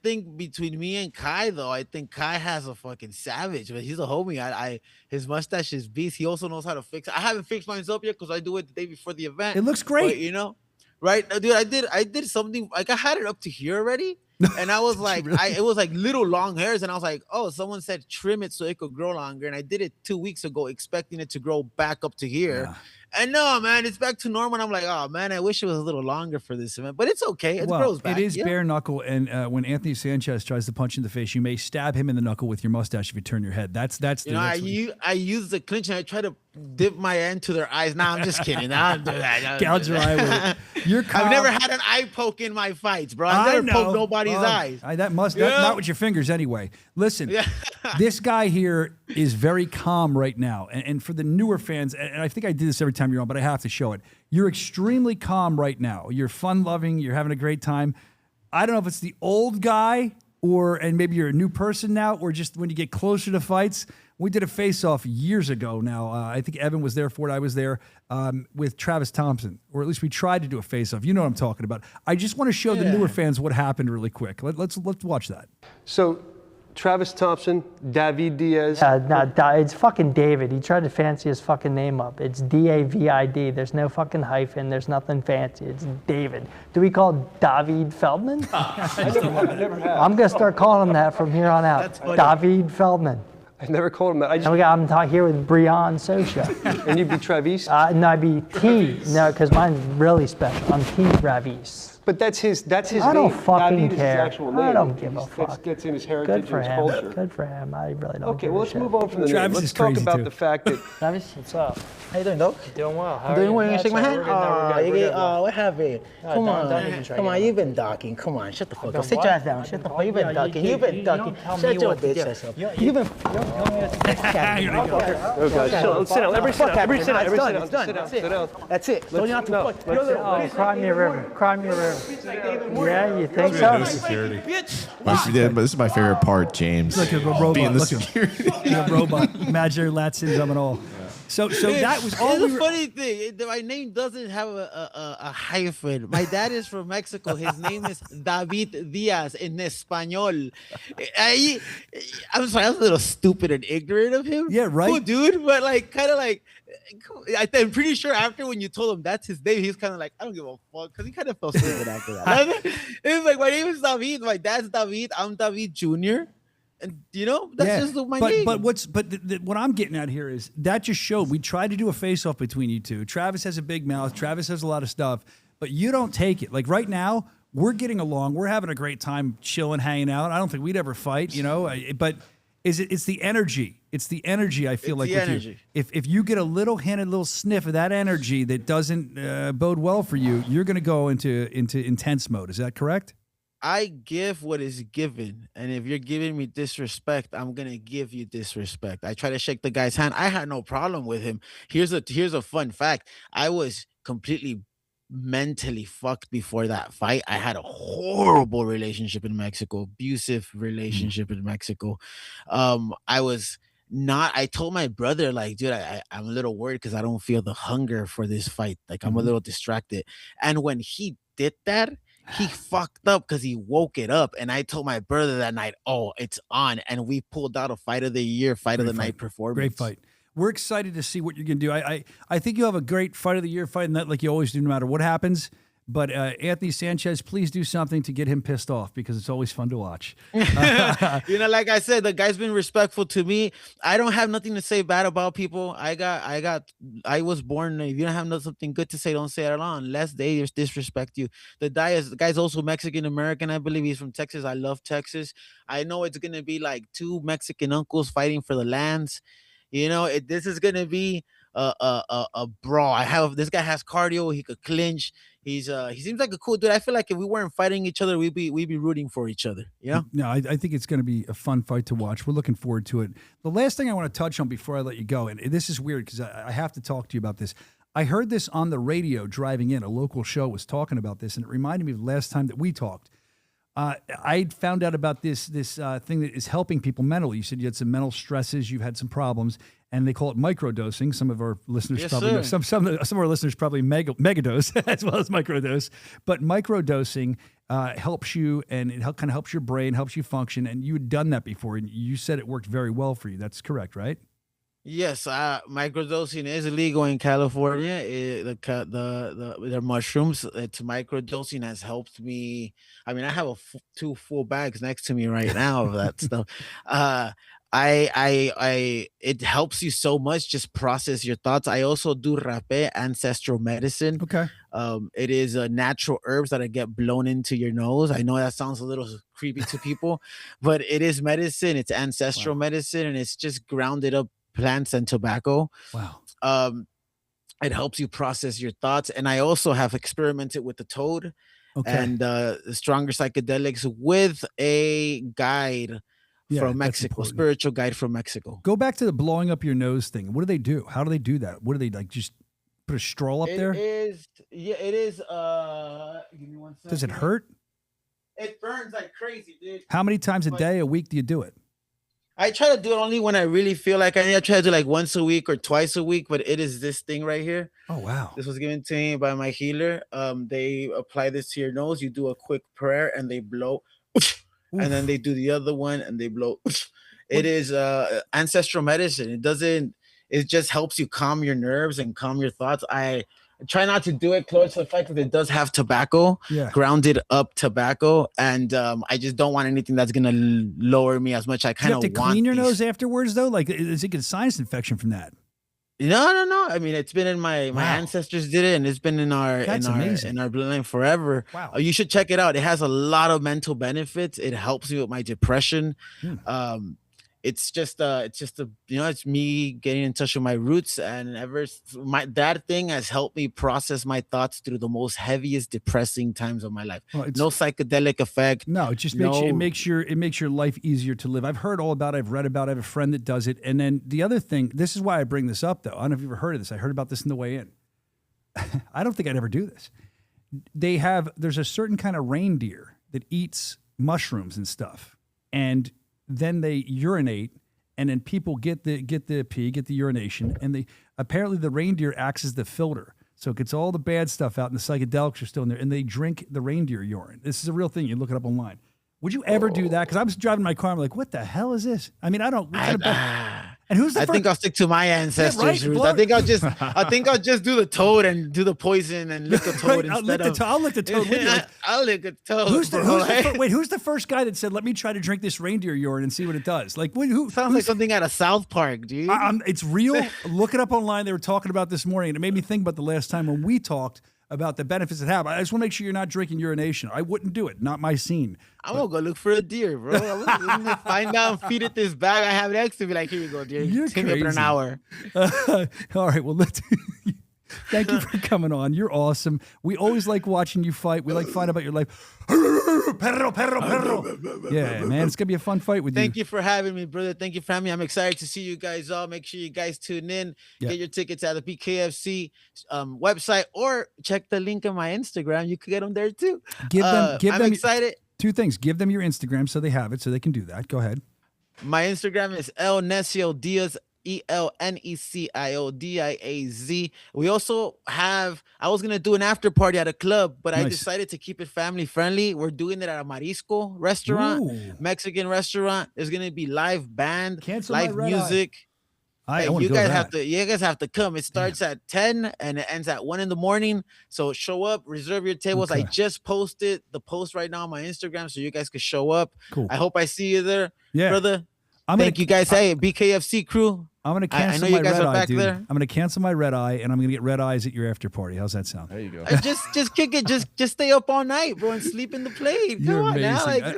Speaker 8: think between me and Kai, though, I think Kai has a fucking savage, but he's a homie. His mustache is beast. He also knows how to fix it. I haven't fixed mine up yet because I do it the day before the event.
Speaker 1: It looks great.
Speaker 8: But, you know, right, dude, I did something, like I had it up to here already. And I was like, it was like little long hairs, and I was like, oh, someone said trim it so it could grow longer, and I did it 2 weeks ago, expecting it to grow back up to here. Yeah. And no, man, it's back to normal. And I'm like, oh man, I wish it was a little longer for this event, but it's okay. It grows back.
Speaker 1: It is bare knuckle, and when Anthony Sanchez tries to punch in the face, you may stab him in the knuckle with your mustache if you turn your head. That's
Speaker 8: you know, I use the clinch and I try to dip my end to their eyes. Nah, I'm just kidding. Nah, I'm doing that.
Speaker 1: Gouge your eye with it.
Speaker 8: I've never had an eye poke in my fights, bro. I've never poked nobody's eyes.
Speaker 1: Not with your fingers anyway. Listen, this guy here is very calm right now, and for the newer fans, and I think I do this every time you're on, but I have to show it. You're extremely calm right now. You're fun-loving. You're having a great time. I don't know if it's the old guy and maybe you're a new person now, or just when you get closer to fights. We did a face-off years ago now. I think Evan was there for it. I was there with Travis Thompson, or at least we tried to do a face-off. You know what I'm talking about. I just want to show the newer fans what happened really quick. Let's watch that.
Speaker 9: So, Travis Thompson, David Diaz.
Speaker 10: It's fucking David. He tried to fancy his fucking name up. It's D-A-V-I-D. There's no fucking hyphen. There's nothing fancy. It's David. Do we call David Feldman?
Speaker 9: I never have.
Speaker 10: I'm going to start calling him that from here on out. David Feldman.
Speaker 9: I never called him that.
Speaker 10: I'm talking here with Brian Soscia.
Speaker 9: And you'd be Travis?
Speaker 10: No, I'd be T. No, because mine's really special. I'm T. Travis.
Speaker 9: But that's his
Speaker 10: I don't
Speaker 9: name.
Speaker 10: fucking
Speaker 9: David is his
Speaker 10: care.
Speaker 9: actual name.
Speaker 10: I don't give a fuck.
Speaker 9: That's in his heritage
Speaker 10: Good for
Speaker 9: and his
Speaker 10: him.
Speaker 9: culture.
Speaker 10: Good for him. I really don't.
Speaker 9: Okay, well, let's move on from the name.
Speaker 1: Travis is
Speaker 9: Let's talk
Speaker 1: crazy,
Speaker 9: about
Speaker 1: too.
Speaker 9: the fact that
Speaker 10: Travis, what's up?
Speaker 8: How you doing, dog?
Speaker 10: Doing well. How
Speaker 8: I'm
Speaker 10: are
Speaker 8: doing
Speaker 10: you?
Speaker 8: well. You
Speaker 10: That's
Speaker 8: shake my
Speaker 10: all.
Speaker 8: hand?
Speaker 10: We're good now.
Speaker 8: Oh, what happened? Come
Speaker 10: don't even
Speaker 8: on.
Speaker 10: try
Speaker 8: Come on,
Speaker 10: it.
Speaker 8: you've been ducking. Come on, shut the fuck
Speaker 10: been
Speaker 8: up. Sit
Speaker 10: what?
Speaker 8: your ass down. Shut the fuck. You've been ducking. You've been ducking. Shut your bitch ass up. You've been.
Speaker 9: oh god, sit down. Everybody sit down. Everybody sit down. Everybody sit down. Sit down. Sit down.
Speaker 8: That's it. Don't you have to fuck.
Speaker 10: Oh, cry me a river. Cry me a river. Yeah, you think
Speaker 3: No
Speaker 10: so?
Speaker 3: security.
Speaker 2: This is my favorite part, James.
Speaker 1: Like a robot.
Speaker 2: Being the
Speaker 1: Look at him. He's a robot. Imaginary lat syndrome and all. So that was all.
Speaker 8: It's a funny thing. My name doesn't have a hyphen. My dad is from Mexico. His name is David Diaz in Espanol. I'm sorry, I was a little stupid and ignorant of him.
Speaker 1: Yeah, right.
Speaker 8: Cool, dude, but like, kind of like, I'm pretty sure after when you told him that's his name, he's kind of like, I don't give a fuck, because he kind of felt stupid after that. It's like, my name is David. My dad's David. I'm David Jr. And that's just my name.
Speaker 1: But what I'm getting at here is that just showed we tried to do a face-off between you two. Travis has a big mouth. Travis has a lot of stuff, but you don't take it. Like right now, we're getting along. We're having a great time chilling, hanging out. I don't think we'd ever fight, but it's the energy. It's the energy I feel like with you. If you get a little hint, a little sniff of that energy that doesn't bode well for you, you're going to go into intense mode. Is that correct?
Speaker 8: I give what is given, and if you're giving me disrespect, I'm gonna give you disrespect. I try to shake the guy's hand. I had no problem with him. Here's a fun fact. I was completely mentally fucked before that fight. I had a horrible relationship in Mexico, abusive relationship in Mexico. I told my brother, like, dude, I'm a little worried because I don't feel the hunger for this fight. Like, I'm a little distracted. And when he did that, he fucked up because he woke it up. And I told my brother that night, oh, it's on. And we pulled out a fight of the year, fight of the night performance.
Speaker 1: Great fight. We're excited to see what you're going to do. I think you have a great fight of the year fight, and that like you always do no matter what happens. But Anthony Sanchez, please do something to get him pissed off because it's always fun to watch.
Speaker 8: Like I said, the guy's been respectful to me. I don't have nothing to say bad about people. I was born. If you don't have something good to say, don't say it at all unless they disrespect you. The guy's also Mexican American. I believe he's from Texas. I love Texas. I know it's gonna be like two Mexican uncles fighting for the lands. This is gonna be a brawl. This guy has cardio. He could clinch. He seems like a cool dude. I feel like if we weren't fighting each other, we'd be rooting for each other.
Speaker 1: No, I think it's going to be a fun fight to watch. We're looking forward to it. The last thing I want to touch on before I let you go, and this is weird because I have to talk to you about this. I heard this on the radio driving in. A local show was talking about this, and it reminded me of the last time that we talked. I found out about this thing that is helping people mentally. You said you had some mental stresses, you've had some problems, and they call it microdosing. Some of our listeners probably know. Some of our listeners probably megadose as well as microdose. But microdosing helps you, and it kind of helps your brain, helps you function. And you had done that before, and you said it worked very well for you. That's correct, right?
Speaker 8: Yes, microdosing is illegal in California. The mushrooms. It's microdosing has helped me. I mean, I have two full bags next to me right now of that stuff. It helps you so much just process your thoughts. I also do rapé, ancestral medicine.
Speaker 1: Okay.
Speaker 8: It is natural herbs that get blown into your nose. I know that sounds a little creepy to people, but it is medicine. It's ancestral medicine, and it's just grounded up plants and tobacco.
Speaker 1: Wow.
Speaker 8: It helps you process your thoughts. And I also have experimented with the toad and the stronger psychedelics with a guide from Mexico, spiritual guide from Mexico.
Speaker 1: Go back to the blowing up your nose thing. What do they do? How do they do that? What do they like? Just put a straw up there?
Speaker 8: It is. Give me 1 second.
Speaker 1: Does it hurt?
Speaker 8: It burns like crazy, dude.
Speaker 1: How many times a day, a week do you do it?
Speaker 8: I try to do it only when I really feel like I try to do like once a week or twice a week, but it is this thing right here.
Speaker 1: Oh, wow.
Speaker 8: This was given to me by my healer. They apply this to your nose. You do a quick prayer and they blow. And then they do the other one and they blow. It is ancestral medicine. It just helps you calm your nerves and calm your thoughts. I try not to do it close to the fact that it does have tobacco, grounded up tobacco, and I just don't want anything that's gonna lower me as much. I kind of want.
Speaker 1: Do you have to clean your nose afterwards though? Like, is it get a sinus infection from that?
Speaker 8: No. I mean, it's been in my ancestors did it, and it's been in our
Speaker 1: amazing.
Speaker 8: in our bloodline forever.
Speaker 1: Wow.
Speaker 8: You should check it out. It has a lot of mental benefits. It helps me with my depression. It's it's me getting in touch with my roots, and that thing has helped me process my thoughts through the most heaviest depressing times of my life.
Speaker 1: Well,
Speaker 8: no psychedelic effect.
Speaker 1: No, it just makes your life easier to live. I've heard all about it. I've read about it. I have a friend that does it. And then the other thing, this is why I bring this up though. I don't know if you've ever heard of this. I heard about this in the way in. I don't think I'd ever do this. There's a certain kind of reindeer that eats mushrooms and stuff. And then they urinate, and then people get the urination, and apparently the reindeer acts as the filter, so it gets all the bad stuff out, and the psychedelics are still in there, and they drink the reindeer urine. This is a real thing. You look it up online. Would you ever do that? Because I was driving my car, I'm like, what the hell is this? I mean, I don't. And who's the first?
Speaker 8: I think I'll stick to my ancestors' roots. I think I'll just do the toad and do the poison and lick the toad
Speaker 1: I'll lick the toad with you.
Speaker 8: I'll lick a toad.
Speaker 1: Who's the first guy that said, "Let me try to drink this reindeer urine and see what it does"? Like, who
Speaker 8: sounds like something out of South Park, dude.
Speaker 1: It's real. Look it up online. They were talking about this morning, and it made me think about the last time when we talked about the benefits it have. I just want to make sure you're not drinking urination. I wouldn't do it. Not my scene.
Speaker 8: I'm going to go look for a deer, bro. I'm going to find out and feed it this bag I have next to be like, here you go, deer.
Speaker 1: You're
Speaker 8: Take me up in an hour.
Speaker 1: All right, well, thank you for coming on. You're awesome. We always like watching you fight. We like finding about your life. Perro. Yeah, man, it's going to be a fun fight with you.
Speaker 8: Thank you for having me, brother. Thank you for having me. I'm excited to see you guys all. Make sure you guys tune in. Get your tickets at the BKFC website, or check the link on my Instagram. You could get them there too. I'm excited.
Speaker 1: Two things. Give them your Instagram so they have it, so they can do that. Go ahead.
Speaker 8: My Instagram is El Necio Diaz, ELNECIO DIAZ. We also have, I was going to do an after party at a club, but I decided to keep it family friendly. We're doing it at a Marisco restaurant, Mexican restaurant. There's going to be live band, live music. You guys have to come. It starts at 10 and it ends at 1 in the morning. So show up, reserve your tables. I just posted the post right now on my Instagram, so you guys can show up. Cool. I hope I see you there, brother. Thank you guys. Hey, BKFC crew.
Speaker 1: I'm going to cancel my red eye, dude. I'm going to cancel my red eye, and I'm going to get red eyes at your after party. How's that sound?
Speaker 3: There you go.
Speaker 8: Just kick it. Just stay up all night, bro, and sleep in the plane.
Speaker 1: You're amazing.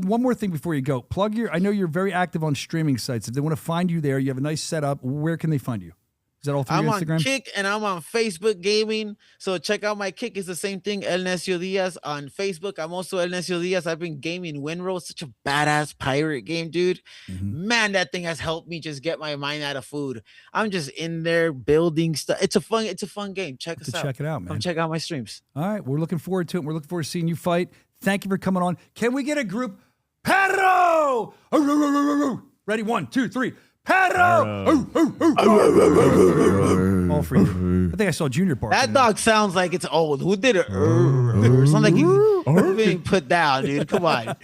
Speaker 1: One more thing before you go. I know you're very active on streaming sites. If they want to find you there, you have a nice setup. Where can they find you? Is that all through your Instagram?
Speaker 8: I'm on Kick and I'm on Facebook Gaming. So check out my Kick. It's the same thing. El Necio Diaz on Facebook. I'm also El Necio Diaz. I've been gaming Winrow. Such a badass pirate game, dude. Man, that thing has helped me just get my mind out of food. I'm just in there building stuff. It's a fun game. Check us out.
Speaker 1: Check it out, man.
Speaker 8: Come check out my streams.
Speaker 1: All right. We're looking forward to it. We're looking forward to seeing you fight. Thank you for coming on. Can we get a group? Perro! Ready? 1, 2, 3. Perro! All for you. I think I saw Junior barking.
Speaker 8: That dog sounds like it's old. Who did it? Sounds like he's being put down, dude. Come on.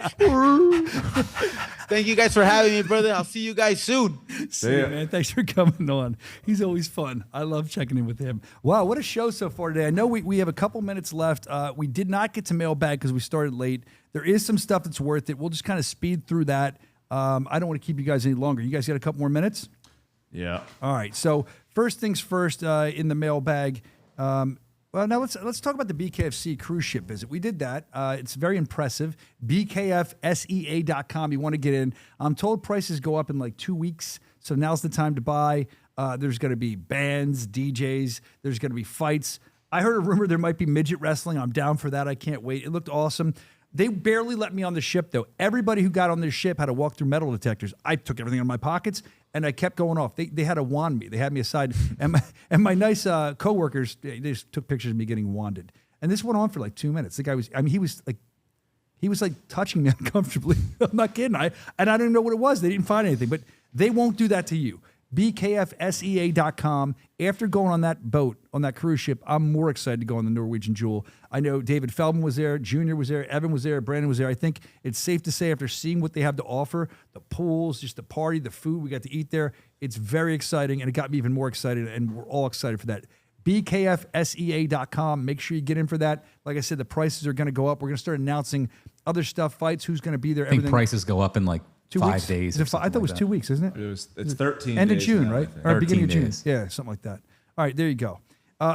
Speaker 8: Thank you guys for having me, brother. I'll see you guys soon.
Speaker 1: See you, man. Thanks for coming on. He's always fun. I love checking in with him. Wow, what a show so far today. I know we have a couple minutes left. We did not get to mailbag because we started late. There is some stuff that's worth it. We'll just kind of speed through that. I don't want to keep you guys any longer. You guys got a couple more minutes?
Speaker 3: Yeah.
Speaker 1: All right. So first things first in the mailbag. Well, now let's talk about the BKFC cruise ship visit. We did that. It's very impressive. BKFSEA.com. You want to get in. I'm told prices go up in like 2 weeks, so now's the time to buy. There's going to be bands, DJs. There's going to be fights. I heard a rumor there might be midget wrestling. I'm down for that. I can't wait. It looked awesome. They barely let me on the ship, though. Everybody who got on this ship had to walk through metal detectors. I took everything out of my pockets, and I kept going off. They had to wand me. They had me aside. And my nice coworkers, they just took pictures of me getting wanded. And this went on for like 2 minutes. The guy he was like touching me uncomfortably. I'm not kidding. I don't even know what it was. They didn't find anything. But they won't do that to you. BKFSEA.com. After going on that boat, on that cruise ship, I'm more excited to go on the Norwegian Jewel. I know David Feldman was there, Junior was there, Evan was there, Brandon was there. I think it's safe to say after seeing what they have to offer, the pools, just the party, the food we got to eat there, it's very exciting, and it got me even more excited, and we're all excited for that. BKFSEA.com. Make sure you get in for that. Like I said, the prices are going to go up. We're going to start announcing other stuff, fights, who's going to be there.
Speaker 4: I think prices go up in like
Speaker 1: 2
Speaker 4: 5
Speaker 1: weeks?
Speaker 4: days.
Speaker 1: Is it I thought it was 2 weeks, isn't it?
Speaker 3: It's 13
Speaker 1: End of
Speaker 3: days
Speaker 1: June,
Speaker 3: now,
Speaker 1: right?
Speaker 3: I think.
Speaker 1: Or beginning of
Speaker 4: 13
Speaker 1: June.
Speaker 4: days.
Speaker 1: Yeah, something like that. All right, there you go.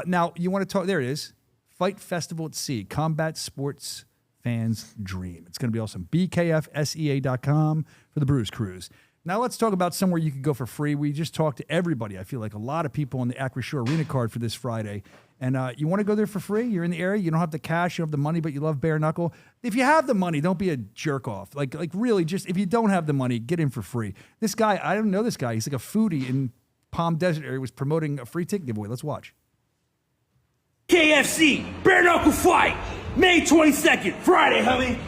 Speaker 1: Now, you want to talk, there it is. Fight Festival at Sea, combat sports fans' dream. It's going to be awesome. BKFSEA.com for the Bruise Cruise. Now let's talk about somewhere you can go for free. We just talked to everybody. I feel like a lot of people on the Acrisure Arena card for this Friday. And you want to go there for free? You're in the area. You don't have the cash. You don't have the money, but you love bare knuckle. If you have the money, don't be a jerk off. Like really, just if you don't have the money, get in for free. This guy, I don't know this guy. He's like a foodie in Palm Desert area. Was promoting a free ticket giveaway. Let's watch.
Speaker 11: KFC bare knuckle fight May 22nd, Friday, homie.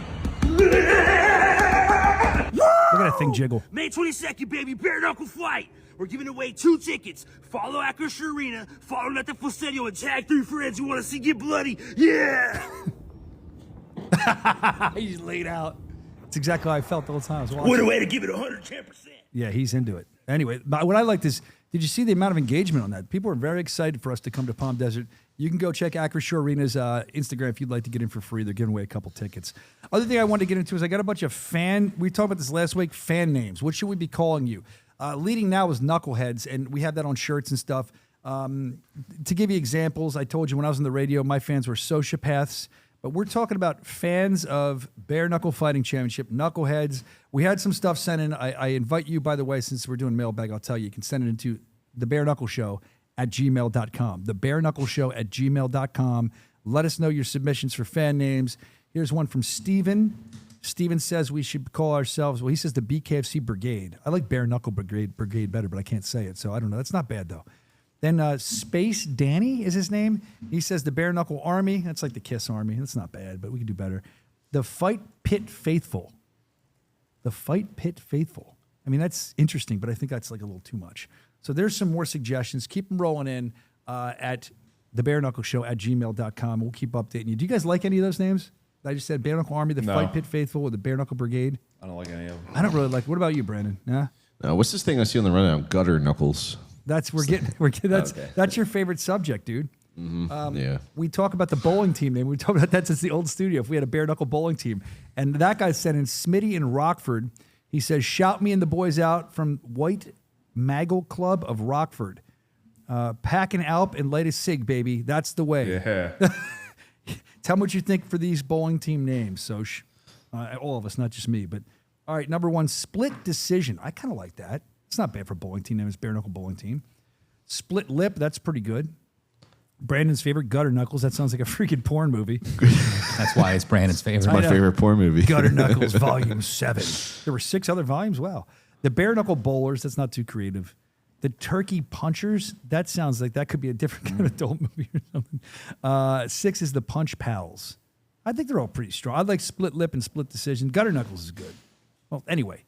Speaker 1: Look at that thing jiggle.
Speaker 11: May 22nd, baby, bare knuckle fight. We're giving away 2 tickets. Follow Acrisure Arena, follow Nata Fosterio, and tag 3 friends you want to see get bloody. Yeah!
Speaker 1: He's laid out. It's exactly how I felt the whole time I was watching.
Speaker 11: What a way to give it 110%.
Speaker 1: Yeah, he's into it. Anyway, but what I liked is, did you see the amount of engagement on that? People are very excited for us to come to Palm Desert. You can go check Acrisure Arena's Instagram if you'd like to get in for free. They're giving away a couple tickets. Other thing I wanted to get into is I got a bunch of we talked about this last week, fan names. What should we be calling you? Leading now is Knuckleheads, and we have that on shirts and stuff. To give you examples, I told you when I was on the radio, my fans were sociopaths. But we're talking about fans of Bare Knuckle Fighting Championship, Knuckleheads. We had some stuff sent in. I invite you, by the way, since we're doing mailbag, I'll tell you, you can send it into the Bare Knuckle Show at gmail.com. The Bare Knuckle Show at gmail.com. Let us know your submissions for fan names. Here's one from Steven. Steven says we should call ourselves, well, he says the BKFC Brigade. I like Bare Knuckle Brigade better, but I can't say it, so I don't know. That's not bad, though. Then Space Danny is his name. He says the Bare Knuckle Army. That's like the Kiss Army. That's not bad, but we can do better. The Fight Pit Faithful. The Fight Pit Faithful. I mean, that's interesting, but I think that's like a little too much. So there's some more suggestions. Keep them rolling in at the Bare Knuckle Show at gmail.com. We'll keep updating you. Do you guys like any of those names? I just said Bare Knuckle Army, the Fight Pit Faithful, or the Bare Knuckle Brigade.
Speaker 3: I don't like any of them.
Speaker 1: I don't really like. What about you, Brandon? Yeah.
Speaker 2: What's this thing I see on the rundown? Gutter knuckles.
Speaker 1: That's that's your favorite subject, dude.
Speaker 2: Mm-hmm. Yeah.
Speaker 1: We talk about the bowling team name. We talk about that since the old studio. If we had a bare knuckle bowling team, and that guy sent in Smitty in Rockford. He says, "Shout me and the boys out from White Maggle Club of Rockford. Pack an Alp and light a cig, baby. That's the way."
Speaker 3: Yeah.
Speaker 1: Tell me what you think for these bowling team names, Soch. All of us, not just me. But all right, number 1, Split Decision. I kind of like that. It's not bad for bowling team name. It's Bare Knuckle Bowling Team. Split Lip. That's pretty good. Brandon's favorite, Gutter Knuckles. That sounds like a freaking porn movie.
Speaker 4: That's why it's Brandon's favorite.
Speaker 2: My favorite porn movie.
Speaker 1: Gutter Knuckles, Volume 7. There were 6 other volumes. Wow. The Bare Knuckle Bowlers. That's not too creative. The Turkey Punchers. That sounds like that could be a different kind of adult movie or something. 6 is the Punch Pals. I think they're all pretty strong. I like Split Lip and Split Decision. Gutter Knuckles is good. Well, anyway.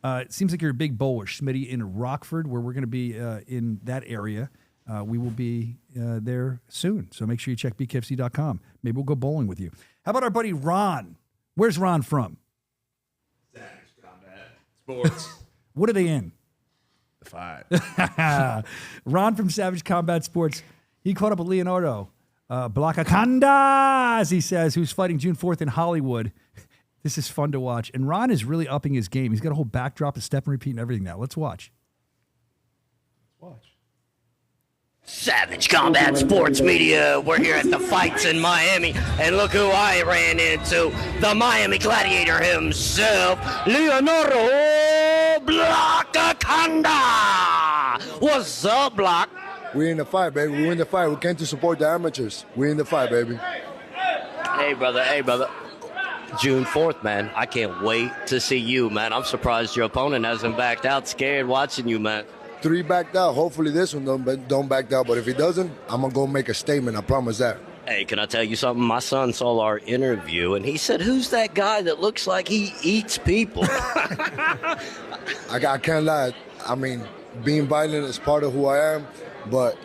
Speaker 1: It seems like you're a big bowler, Schmitty, in Rockford, where we're going to be in that area. We will be there soon. So make sure you check bkfc.com. Maybe we'll go bowling with you. How about our buddy Ron? Where's Ron from?
Speaker 3: Savage Combat Sports.
Speaker 1: What are they in?
Speaker 3: The Fight.
Speaker 1: Ron from Savage Combat Sports. He caught up with Leonardo Blacacanda, as he says, who's fighting June 4th in Hollywood. This is fun to watch. And Ron is really upping his game. He's got a whole backdrop of step and repeat and everything now. Let's watch.
Speaker 12: Savage Combat Sports Media. We're here at the fights in Miami. And look who I ran into. The Miami Gladiator himself, Leonardo Blacacanda. What's up, Block?
Speaker 13: We in the fight, baby. We in the fight. We came to support the amateurs. We in the fight, baby.
Speaker 12: Hey, brother. Hey, brother. June 4th, man. I can't wait to see you, man. I'm surprised your opponent hasn't backed out. Scared watching you, man.
Speaker 13: 3 backed out. Hopefully this one don't back out. But if he doesn't, I'm going to go make a statement. I promise that.
Speaker 12: Hey, can I tell you something? My son saw our interview, and he said, who's that guy that looks like he eats people?
Speaker 13: I can't lie. I mean, being violent is part of who I am. But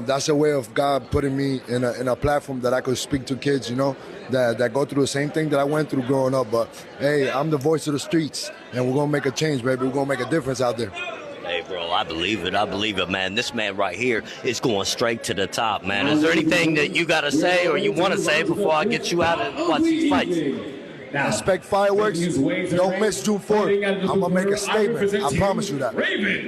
Speaker 13: that's a way of God putting me in a platform that I could speak to kids, you know, that go through the same thing that I went through growing up. But, hey, I'm the voice of the streets, and we're going to make a change, baby. We're going to make a difference out there.
Speaker 12: Hey, bro, I believe it. I believe it, man. This man right here is going straight to the top, man. Is there anything that you got to say or you want to say before I get you out and watch these fights?
Speaker 13: Expect fireworks. Don't miss June 4th. I'm going to make a statement. I promise you that.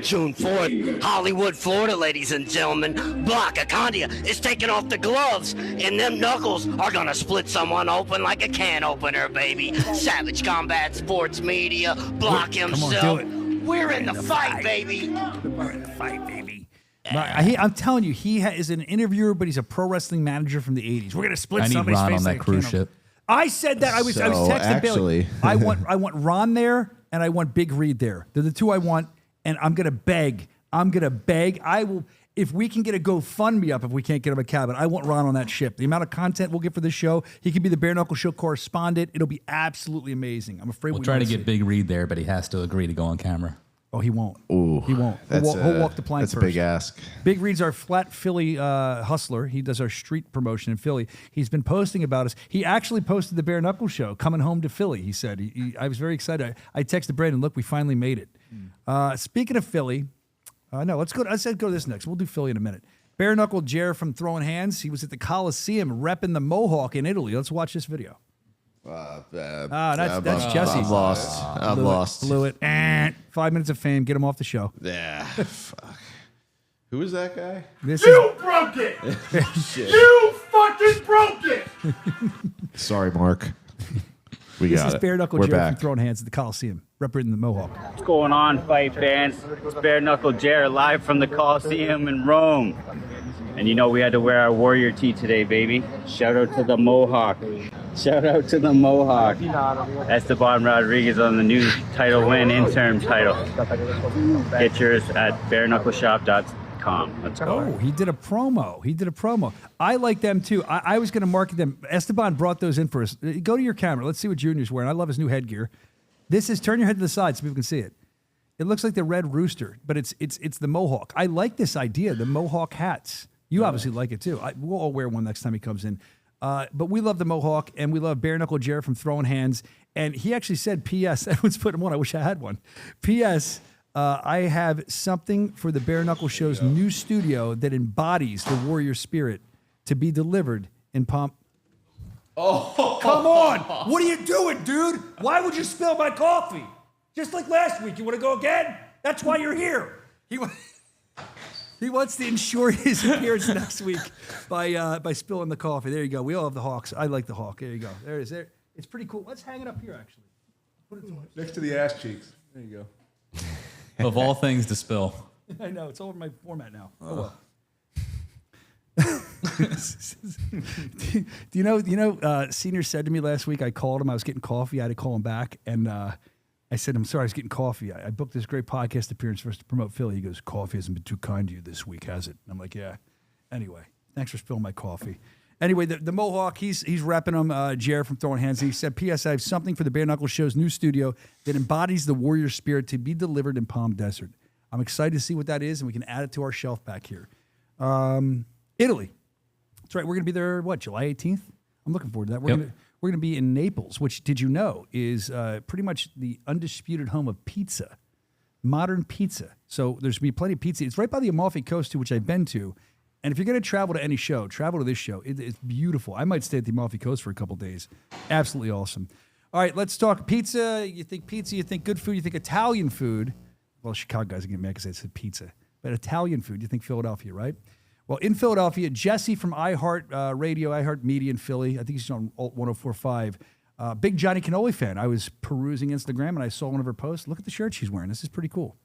Speaker 12: June 4th, Hollywood, Florida, ladies and gentlemen. Blanca Condia is taking off the gloves, and them knuckles are gonna split someone open like a can opener, baby. Savage Combat Sports Media, Block himself. We're in the fight, baby.
Speaker 1: We're in the fight, baby. I'm telling you, he is an interviewer, but he's a pro wrestling manager from the 80s. We're gonna split somebody's face
Speaker 4: on that
Speaker 1: like a
Speaker 4: cruise
Speaker 1: can
Speaker 4: ship.
Speaker 1: I said that. I was texting Bailey. I want Ron there, and I want Big Reed there. They're the two I want, and I'm gonna beg. I will. If we can get a GoFundMe up, if we can't get him a cabin, I want Ron on that ship. The amount of content we'll get for this show, he could be the Bare Knuckle Show correspondent. It'll be absolutely amazing. I'm afraid
Speaker 4: we'll try to get Big Reed there, but he has to agree to go on camera.
Speaker 1: Oh, he won't.
Speaker 2: Ooh,
Speaker 1: he won't. He'll walk the plank
Speaker 2: That's
Speaker 1: first.
Speaker 2: a big ask.
Speaker 1: Big Reed's our flat Philly hustler. He does our street promotion in Philly. He's been posting about us. He actually posted the Bare Knuckle Show coming home to Philly. He said, I was very excited. I texted Brandon, look, we finally made it. Speaking of Philly, no, let's go. I said go to this next. We'll do Philly in a minute. Bare Knuckle Jer from Throwing Hands. He was at the Coliseum repping the Mohawk in Italy. Let's watch this video. That's Jesse.
Speaker 2: I'm lost. I'm lost.
Speaker 1: Blew it. 5 minutes of fame. Get him off the show.
Speaker 2: Yeah. Fuck. Who is that guy?
Speaker 11: You broke it.
Speaker 2: Shit.
Speaker 11: You fucking broke it.
Speaker 2: Sorry, Mark.
Speaker 1: This is Bare Knuckle Jer from Throwing Hands at the Coliseum, representing the Mohawk.
Speaker 14: What's going on, fight fans? It's Bare Knuckle Jer live from the Coliseum in Rome. And you know we had to wear our warrior tee today, baby. Shout out to the Mohawk. Shout out to the Mohawk. Esteban Rodriguez on the new title win, interim title. Get yours at bareknuckleshop.com. Let's go.
Speaker 1: Oh, he did a promo. I like them too. I was going to market them. Esteban brought those in for us. Go to your camera. Let's see what Junior's wearing. I love his new headgear. This is, turn your head to the side so people can see it. It looks like the Red Rooster, but it's the Mohawk. I like this idea, the Mohawk hats. You obviously like it too. We'll all wear one next time he comes in. But we love the Mohawk, and we love Bare Knuckle Jer from Throwing Hands. And he actually said, P.S. Everyone's putting him on. I wish I had one. P.S. I have something for the Bare Knuckle Show's new studio that embodies the warrior spirit to be delivered in Palm. Oh, come on. What are you doing, dude? Why would you spill my coffee? Just like last week. You want to go again? That's why you're here. He wants to ensure his appearance next week by spilling the coffee. There you go. We all have the Hawks. I like the Hawk. There you go. There it is. There. It's pretty cool. Let's hang it up here, actually. Put it
Speaker 3: next to the ass cheeks. There you go.
Speaker 4: Of all things to spill.
Speaker 1: I know. It's all over my format now. Oh, well. Do you know, Senior said to me last week, I called him. I was getting coffee. I had to call him back. And I said, I'm sorry, I was getting coffee. I booked this great podcast appearance for us to promote Philly. He goes, coffee hasn't been too kind to you this week, has it? And I'm like, yeah. Anyway, thanks for spilling my coffee. Anyway, the Mohawk, he's repping him, Jer from Throwing Hands. He said, P.S. I have something for the Bare Knuckle Show's new studio that embodies the warrior spirit to be delivered in Palm Desert. I'm excited to see what that is, and we can add it to our shelf back here. Italy. That's right. We're going to be there, July 18th? I'm looking forward to that. We're going to be in Naples, which, did you know, is pretty much the undisputed home of pizza, modern pizza. So there's going to be plenty of pizza. It's right by the Amalfi Coast, too, which I've been to. And if you're going to travel to any show, travel to this show. It's beautiful. I might stay at the Amalfi Coast for a couple days. Absolutely awesome. All right, let's talk pizza. You think pizza, you think good food, you think Italian food. Well, Chicago guys are getting mad because I said pizza. But Italian food, you think Philadelphia, right? Well, in Philadelphia, Jesse from iHeart Radio, iHeart Media in Philly, I think he's on Alt 104.5. Big Johnny Cannoli fan. I was perusing Instagram and I saw one of her posts. Look at the shirt she's wearing. This is pretty cool.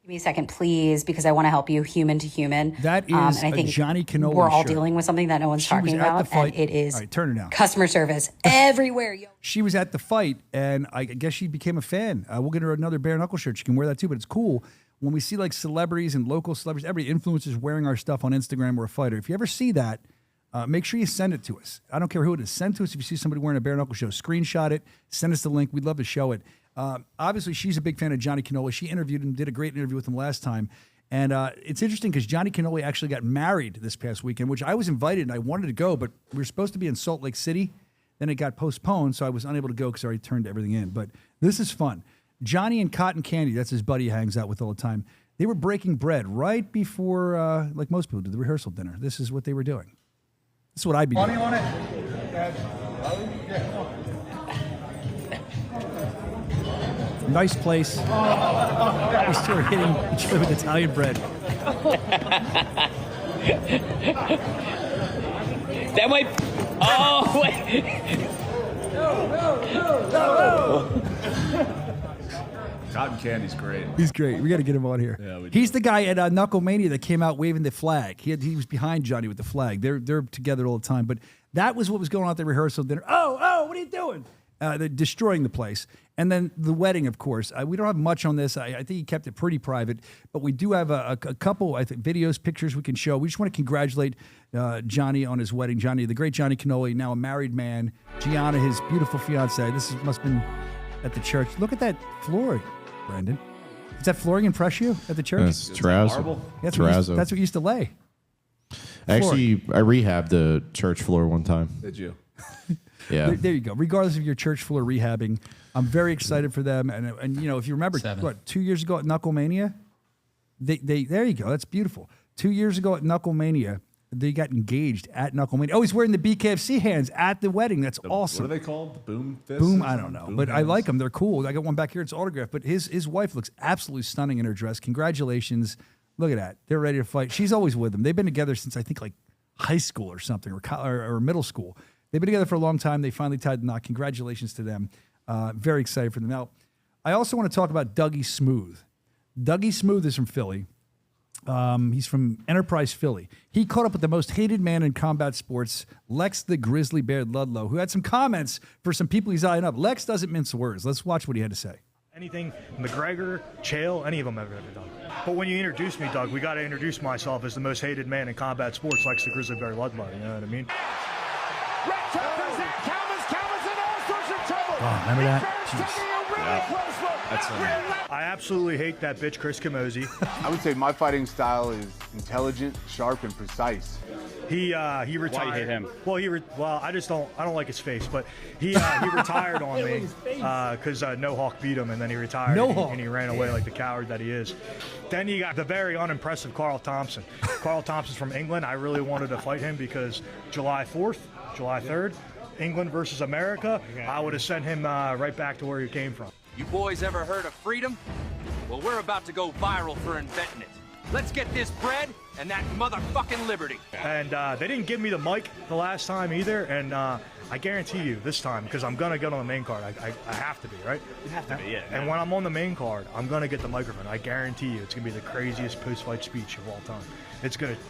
Speaker 15: Give me a second, please, because I want to help you human to human.
Speaker 1: That is
Speaker 15: and I think
Speaker 1: a Johnny Cannoli
Speaker 15: we're all
Speaker 1: shirt.
Speaker 15: dealing with something that no one's talking about, and it is
Speaker 1: all right, turn it down.
Speaker 15: Customer service everywhere. Yo.
Speaker 1: She was at the fight, and I guess she became a fan. We'll get her another Bare Knuckle shirt. She can wear that too, but it's cool when we see like celebrities and local celebrities, every influencer's wearing our stuff on Instagram or a fighter. If you ever see that, make sure you send it to us. I don't care who it is. Send it to us if you see somebody wearing a Bare Knuckle show. Screenshot it. Send us the link. We'd love to show it. Obviously, she's a big fan of Johnny Cannoli. She interviewed him, did a great interview with him last time. And it's interesting because Johnny Cannoli actually got married this past weekend, which I was invited and I wanted to go, but we were supposed to be in Salt Lake City. Then it got postponed, so I was unable to go because I already turned everything in. But this is fun. Johnny and Cotton Candy, that's his buddy he hangs out with all the time. They were breaking bread right before, like most people do, the rehearsal dinner. This is what they were doing. This is what I'd be doing.
Speaker 11: Money on it?
Speaker 1: Nice place. These two are hitting each other with Italian bread.
Speaker 16: That might. Oh, wait.
Speaker 3: Cotton Candy's great.
Speaker 1: He's great. We got to get him on here.
Speaker 3: Yeah,
Speaker 1: He's the guy at Knuckle Mania that came out waving the flag. He was behind Johnny with the flag. They're together all the time. But that was what was going on at the rehearsal dinner. Oh, what are you doing? They're destroying the place. And then the wedding, of course. We don't have much on this. I think he kept it pretty private. But we do have a couple, I think, videos, pictures we can show. We just want to congratulate Johnny on his wedding. Johnny, the great Johnny Cannoli, now a married man. Gianna, his beautiful fiance. Must have been at the church. Look at that flooring, Brandon. Does that flooring impress you at the church?
Speaker 2: That's terrazzo.
Speaker 1: That's
Speaker 2: Terrazzo.
Speaker 1: what you used to lay.
Speaker 2: Actually, I rehabbed the church floor one time.
Speaker 3: Did you?
Speaker 2: Yeah.
Speaker 1: There you go. Regardless of your church floor rehabbing, I'm very excited for them. And you know, if you remember, 2 years ago at Knuckle Mania, they there you go. That's beautiful. 2 years ago at Knuckle Mania, they got engaged at Knuckle Mania. Oh, he's wearing the BKFC hands at the wedding. That's awesome.
Speaker 3: What are they called? The boom fists?
Speaker 1: Boom, I don't know.
Speaker 3: Boom
Speaker 1: But I
Speaker 3: hands?
Speaker 1: like them. They're cool. I got one back here. It's autographed. But his wife looks absolutely stunning in her dress. Congratulations. Look at that. They're ready to fight. She's always with them. They've been together since I think like high school or something or middle school. They've been together for a long time. They finally tied the knot. Congratulations to them. Very excited for them. Now, I also want to talk about Dougie Smooth. Dougie Smooth is from Philly. He's from Enterprise Philly. He caught up with the most hated man in combat sports, Lex the Grizzly Bear Ludlow, who had some comments for some people he's eyeing up. Lex doesn't mince words. Let's watch what he had to say.
Speaker 17: Anything McGregor, Chael, any of them have ever done. But when you introduce me, Doug, we got to introduce myself as the most hated man in combat sports, Lex the Grizzly Bear Ludlow. You know what I mean?
Speaker 1: Oh, remember that? Jeez.
Speaker 17: That's I absolutely hate that bitch, Chris Camozzi.
Speaker 18: I would say my fighting style is intelligent, sharp, and precise.
Speaker 17: He retired.
Speaker 18: Why you hate him?
Speaker 17: Well, I don't like his face, but he retired on me because No Hawk beat him, and then he retired. And he ran away like the coward that he is. Then you got the very unimpressive Carl Thompson. Carl Thompson's from England. I really wanted to fight him because July 4th, July 3rd, England versus America. I would have sent him right back to where he came from.
Speaker 19: You boys ever heard of freedom? Well, we're about to go viral for inventing it. Let's get this bread and that motherfucking liberty.
Speaker 17: And they didn't give me the mic the last time either, and I guarantee you this time, because I'm going to get on the main card. I have to be, right? You have to be, yeah. And when I'm on the main card, I'm going to get the microphone. I guarantee you it's going to be the craziest post-fight speech of all time. It's going to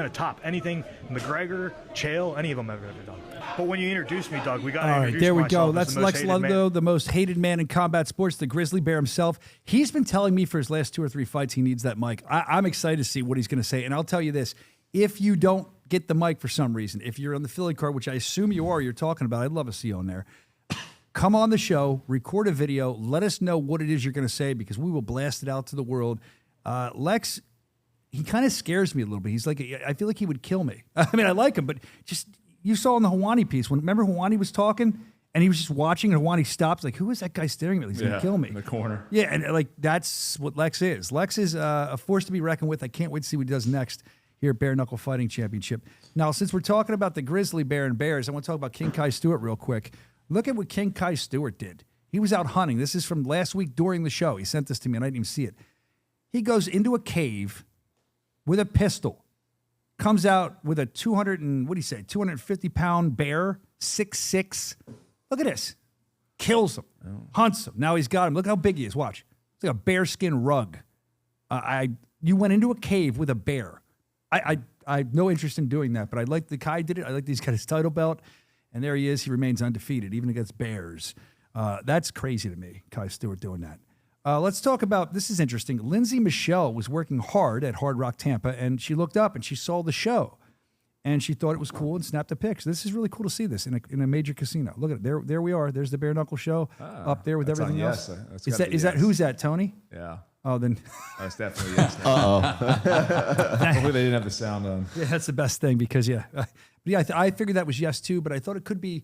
Speaker 17: top anything McGregor, Chael, any of them have ever done. But when you introduce me, Doug, we got to
Speaker 1: All right,
Speaker 17: introduce
Speaker 1: there we
Speaker 17: myself
Speaker 1: go.
Speaker 17: as
Speaker 1: That's
Speaker 17: the most
Speaker 1: Lex
Speaker 17: hated
Speaker 1: Ludlow,
Speaker 17: man.
Speaker 1: the most hated man in combat sports, the Grizzly Bear himself. He's been telling me for his last 2 or 3 fights he needs that mic. I'm excited to see what he's going to say. And I'll tell you this, if you don't get the mic for some reason, if you're on the Philly card, which I assume you are, you're talking about, I'd love to see you on there. Come on the show, record a video, let us know what it is you're going to say because we will blast it out to the world. Lex, he kind of scares me a little bit. He's like, I feel like he would kill me. I mean, I like him, but just, you saw in the Hawani piece, remember Hawani was talking and he was just watching and Hawani stops, like, who is that guy staring at me? He's going to kill me.
Speaker 3: In the corner.
Speaker 1: Yeah, and like, that's what Lex is. Lex is a force to be reckoned with. I can't wait to see what he does next here at Bare Knuckle Fighting Championship. Now, since we're talking about the Grizzly Bear and Bears, I want to talk about King Kai Stewart real quick. Look at what King Kai Stewart did. He was out hunting. This is from last week during the show. He sent this to me and I didn't even see it. He goes into a cave with a pistol, comes out with a 250-pound bear, 6'6". Look at this. Kills him, hunts him. Now he's got him. Look how big he is. Watch. It's like a bearskin rug. You went into a cave with a bear. I have no interest in doing that, but I like the Kai did it. I like he's got his title belt, and there he is. He remains undefeated, even against bears. That's crazy to me, Kai Stewart doing that. Let's talk about, this is interesting. Lindsay Michelle was working hard at Hard Rock Tampa, and she looked up and she saw the show, and she thought it was cool and snapped a pic. So this is really cool to see this in a major casino. Look at it. There we are. There's the Bare Knuckle show up there with everything else. Is that who's that, Tony?
Speaker 3: Yeah.
Speaker 1: Oh, then.
Speaker 3: That's definitely yes.
Speaker 2: Uh-oh.
Speaker 3: Hopefully they didn't have the sound on.
Speaker 1: Yeah, that's the best thing because, I figured that was yes, too, but I thought it could be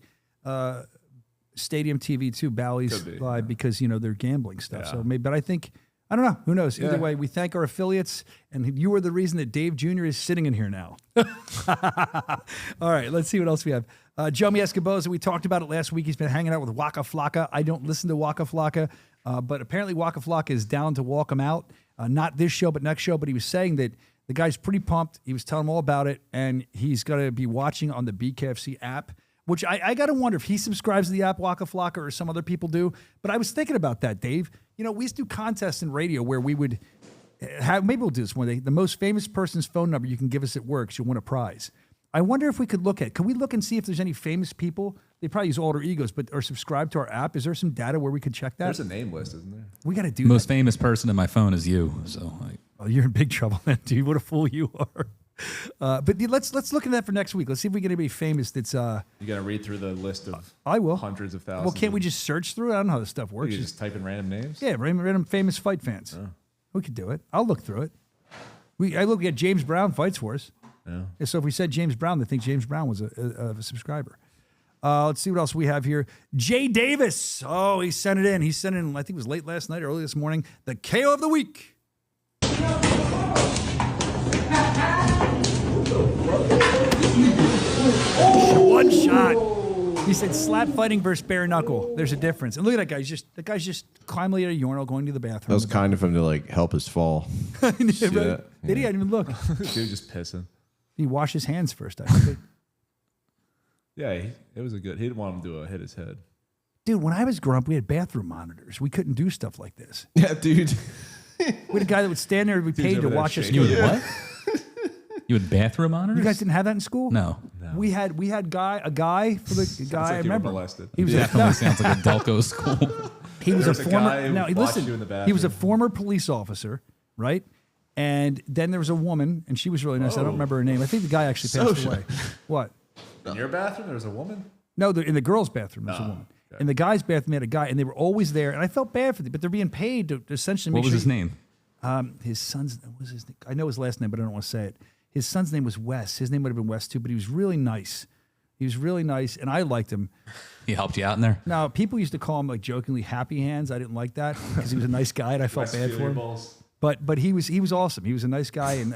Speaker 1: Stadium TV too, Bally's Live, because they're gambling stuff.
Speaker 3: Yeah.
Speaker 1: So maybe, but I think I don't know. Who knows? Either way, we thank our affiliates, and you are the reason that Dave Jr. is sitting in here now. All right, let's see what else we have. Jomi Escoboza, we talked about it last week. He's been hanging out with Waka Flocka. I don't listen to Waka Flocka, but apparently Waka Flocka is down to walk him out. Not this show, but next show. But he was saying that the guy's pretty pumped. He was telling him all about it, and he's going to be watching on the BKFC app, which I got to wonder if he subscribes to the app Waka Flocka or some other people do. But I was thinking about that, Dave. You know, we used to do contests in radio where we would have, maybe we'll do this one day, the most famous person's phone number you can give us at work, so you'll win a prize. I wonder if we could could we look and see if there's any famous people, they probably use alter egos, but are subscribed to our app? Is there some data where we could check that?
Speaker 3: There's a name list, isn't there?
Speaker 1: We got to do
Speaker 4: Most famous person in my phone is you. So
Speaker 1: you're in big trouble, man, dude. What a fool you are. But let's look at that for next week. Let's see if we get anybody famous that's.
Speaker 3: You got to read through the list of.
Speaker 1: I will.
Speaker 3: Hundreds of thousands.
Speaker 1: Well, can't we just search through it? I don't know how this stuff works.
Speaker 3: You just type in random names.
Speaker 1: Yeah, random famous fight fans.
Speaker 3: Oh.
Speaker 1: We could do it. I'll look through it. I look at James Brown fights for us.
Speaker 3: Yeah.
Speaker 1: So if we said James Brown, they think James Brown was a subscriber. Let's see what else we have here. Jay Davis. Oh, he sent it in. He sent it in, I think it was late last night, early this morning. The KO of the week. One shot. He said slap fighting versus bare knuckle. There's a difference. And look at that guy. That guy's just climbing at a urinal going to the bathroom.
Speaker 2: That was kind of him to like help us fall.
Speaker 1: Did he? I didn't even look.
Speaker 3: Dude just pissing.
Speaker 1: He washed his hands first, I think.
Speaker 3: Yeah, it was a good. He didn't want him to hit his head.
Speaker 1: Dude, when I was growing up, we had bathroom monitors. We couldn't do stuff like this.
Speaker 2: Yeah, dude.
Speaker 1: We had a guy that would stand there and be paid to watch us.
Speaker 4: You had what? You had bathroom monitors?
Speaker 1: You guys didn't have that in school?
Speaker 4: No.
Speaker 1: We had a guy for the guy.
Speaker 3: Like
Speaker 1: I remember.
Speaker 3: Molested.
Speaker 1: He was
Speaker 4: definitely sounds like a Delco school.
Speaker 1: He was a former.
Speaker 3: Guy who
Speaker 1: No,
Speaker 3: watched you in
Speaker 1: listen.
Speaker 3: the
Speaker 1: He was a
Speaker 3: bathroom.
Speaker 1: former police officer, right? And then there was a woman, and she was really nice. I don't remember her name. I think the guy actually passed
Speaker 3: Soscia.
Speaker 1: away. What?
Speaker 3: In your bathroom, there was a woman.
Speaker 1: No, in the girls' bathroom, there's a woman.
Speaker 3: okay.
Speaker 1: In the guys' bathroom, they had a guy, and they were always there. And I felt bad for them, but they're being paid to essentially make
Speaker 4: What was
Speaker 1: sure.
Speaker 4: his name?
Speaker 1: His son's. What was his name? I know his last name, but I don't want to say it. His son's name was Wes. His name would have been Wes too, but he was really nice. He was really nice, and I liked him.
Speaker 4: He helped you out in there?
Speaker 1: Now, people used to call him like jokingly Happy Hands. I didn't like that because he was a nice guy, and I felt bad for him. But he was awesome. He was a nice guy, and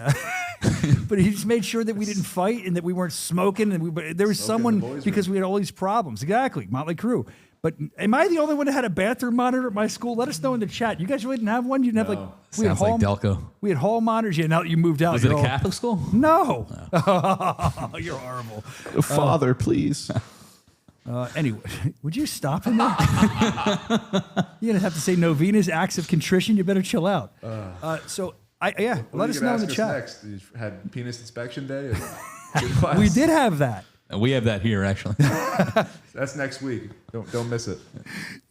Speaker 1: but he just made sure that we didn't fight and that we weren't smoking. And but there was someone because we had all these problems. Exactly, Motley Crue. But am I the only one that had a bathroom monitor at my school? Let us know in the chat. You guys really didn't have one? You didn't have like we had
Speaker 4: Sounds like Delco.
Speaker 1: We had hall monitors. Yeah, now that you moved out,
Speaker 4: Was it a Catholic school?
Speaker 1: No. You're horrible.
Speaker 2: Father, please.
Speaker 1: Anyway, would you stop in there? You're gonna have to say novenas, acts of contrition. You better chill out. Let us know in the chat.
Speaker 3: Next? You had penis inspection day.
Speaker 1: We did have that.
Speaker 4: We have that here actually.
Speaker 3: That's next week. Don't miss it.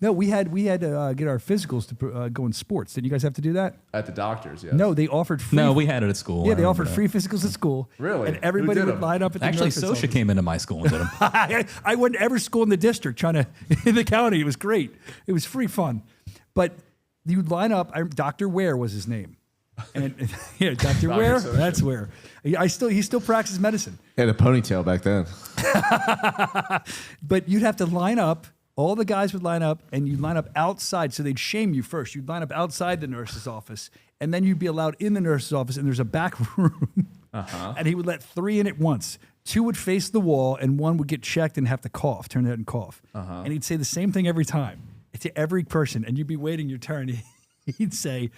Speaker 1: No, we had to get our physicals to go in sports. Didn't you guys have to do that?
Speaker 3: At the doctors, yeah.
Speaker 1: No, they offered free.
Speaker 4: No, we had it at school.
Speaker 1: Yeah, they offered free physicals at school.
Speaker 3: Really?
Speaker 1: And everybody
Speaker 3: Who did
Speaker 1: would
Speaker 3: them?
Speaker 1: line up at the
Speaker 4: Actually,
Speaker 1: nurse's
Speaker 4: Soscia
Speaker 1: office.
Speaker 4: came into my school and did them.
Speaker 1: I went to every school in the district in the county. It was great. It was free fun. But you'd line up. Dr. Ware was his name. And yeah, Dr. Ware,
Speaker 3: Soscia.
Speaker 1: that's Ware. He still practices medicine.
Speaker 2: He had a ponytail back then.
Speaker 1: But you'd have to line up. All the guys would line up, and you'd line up outside. So they'd shame you first. You'd line up outside the nurse's office, and then you'd be allowed in the nurse's office, and there's a back room. And he would let 3 in at once. 2 would face the wall, and 1 would get checked and have to cough, turn their head and cough. And he'd say the same thing every time to every person, and you'd be waiting your turn. He'd say,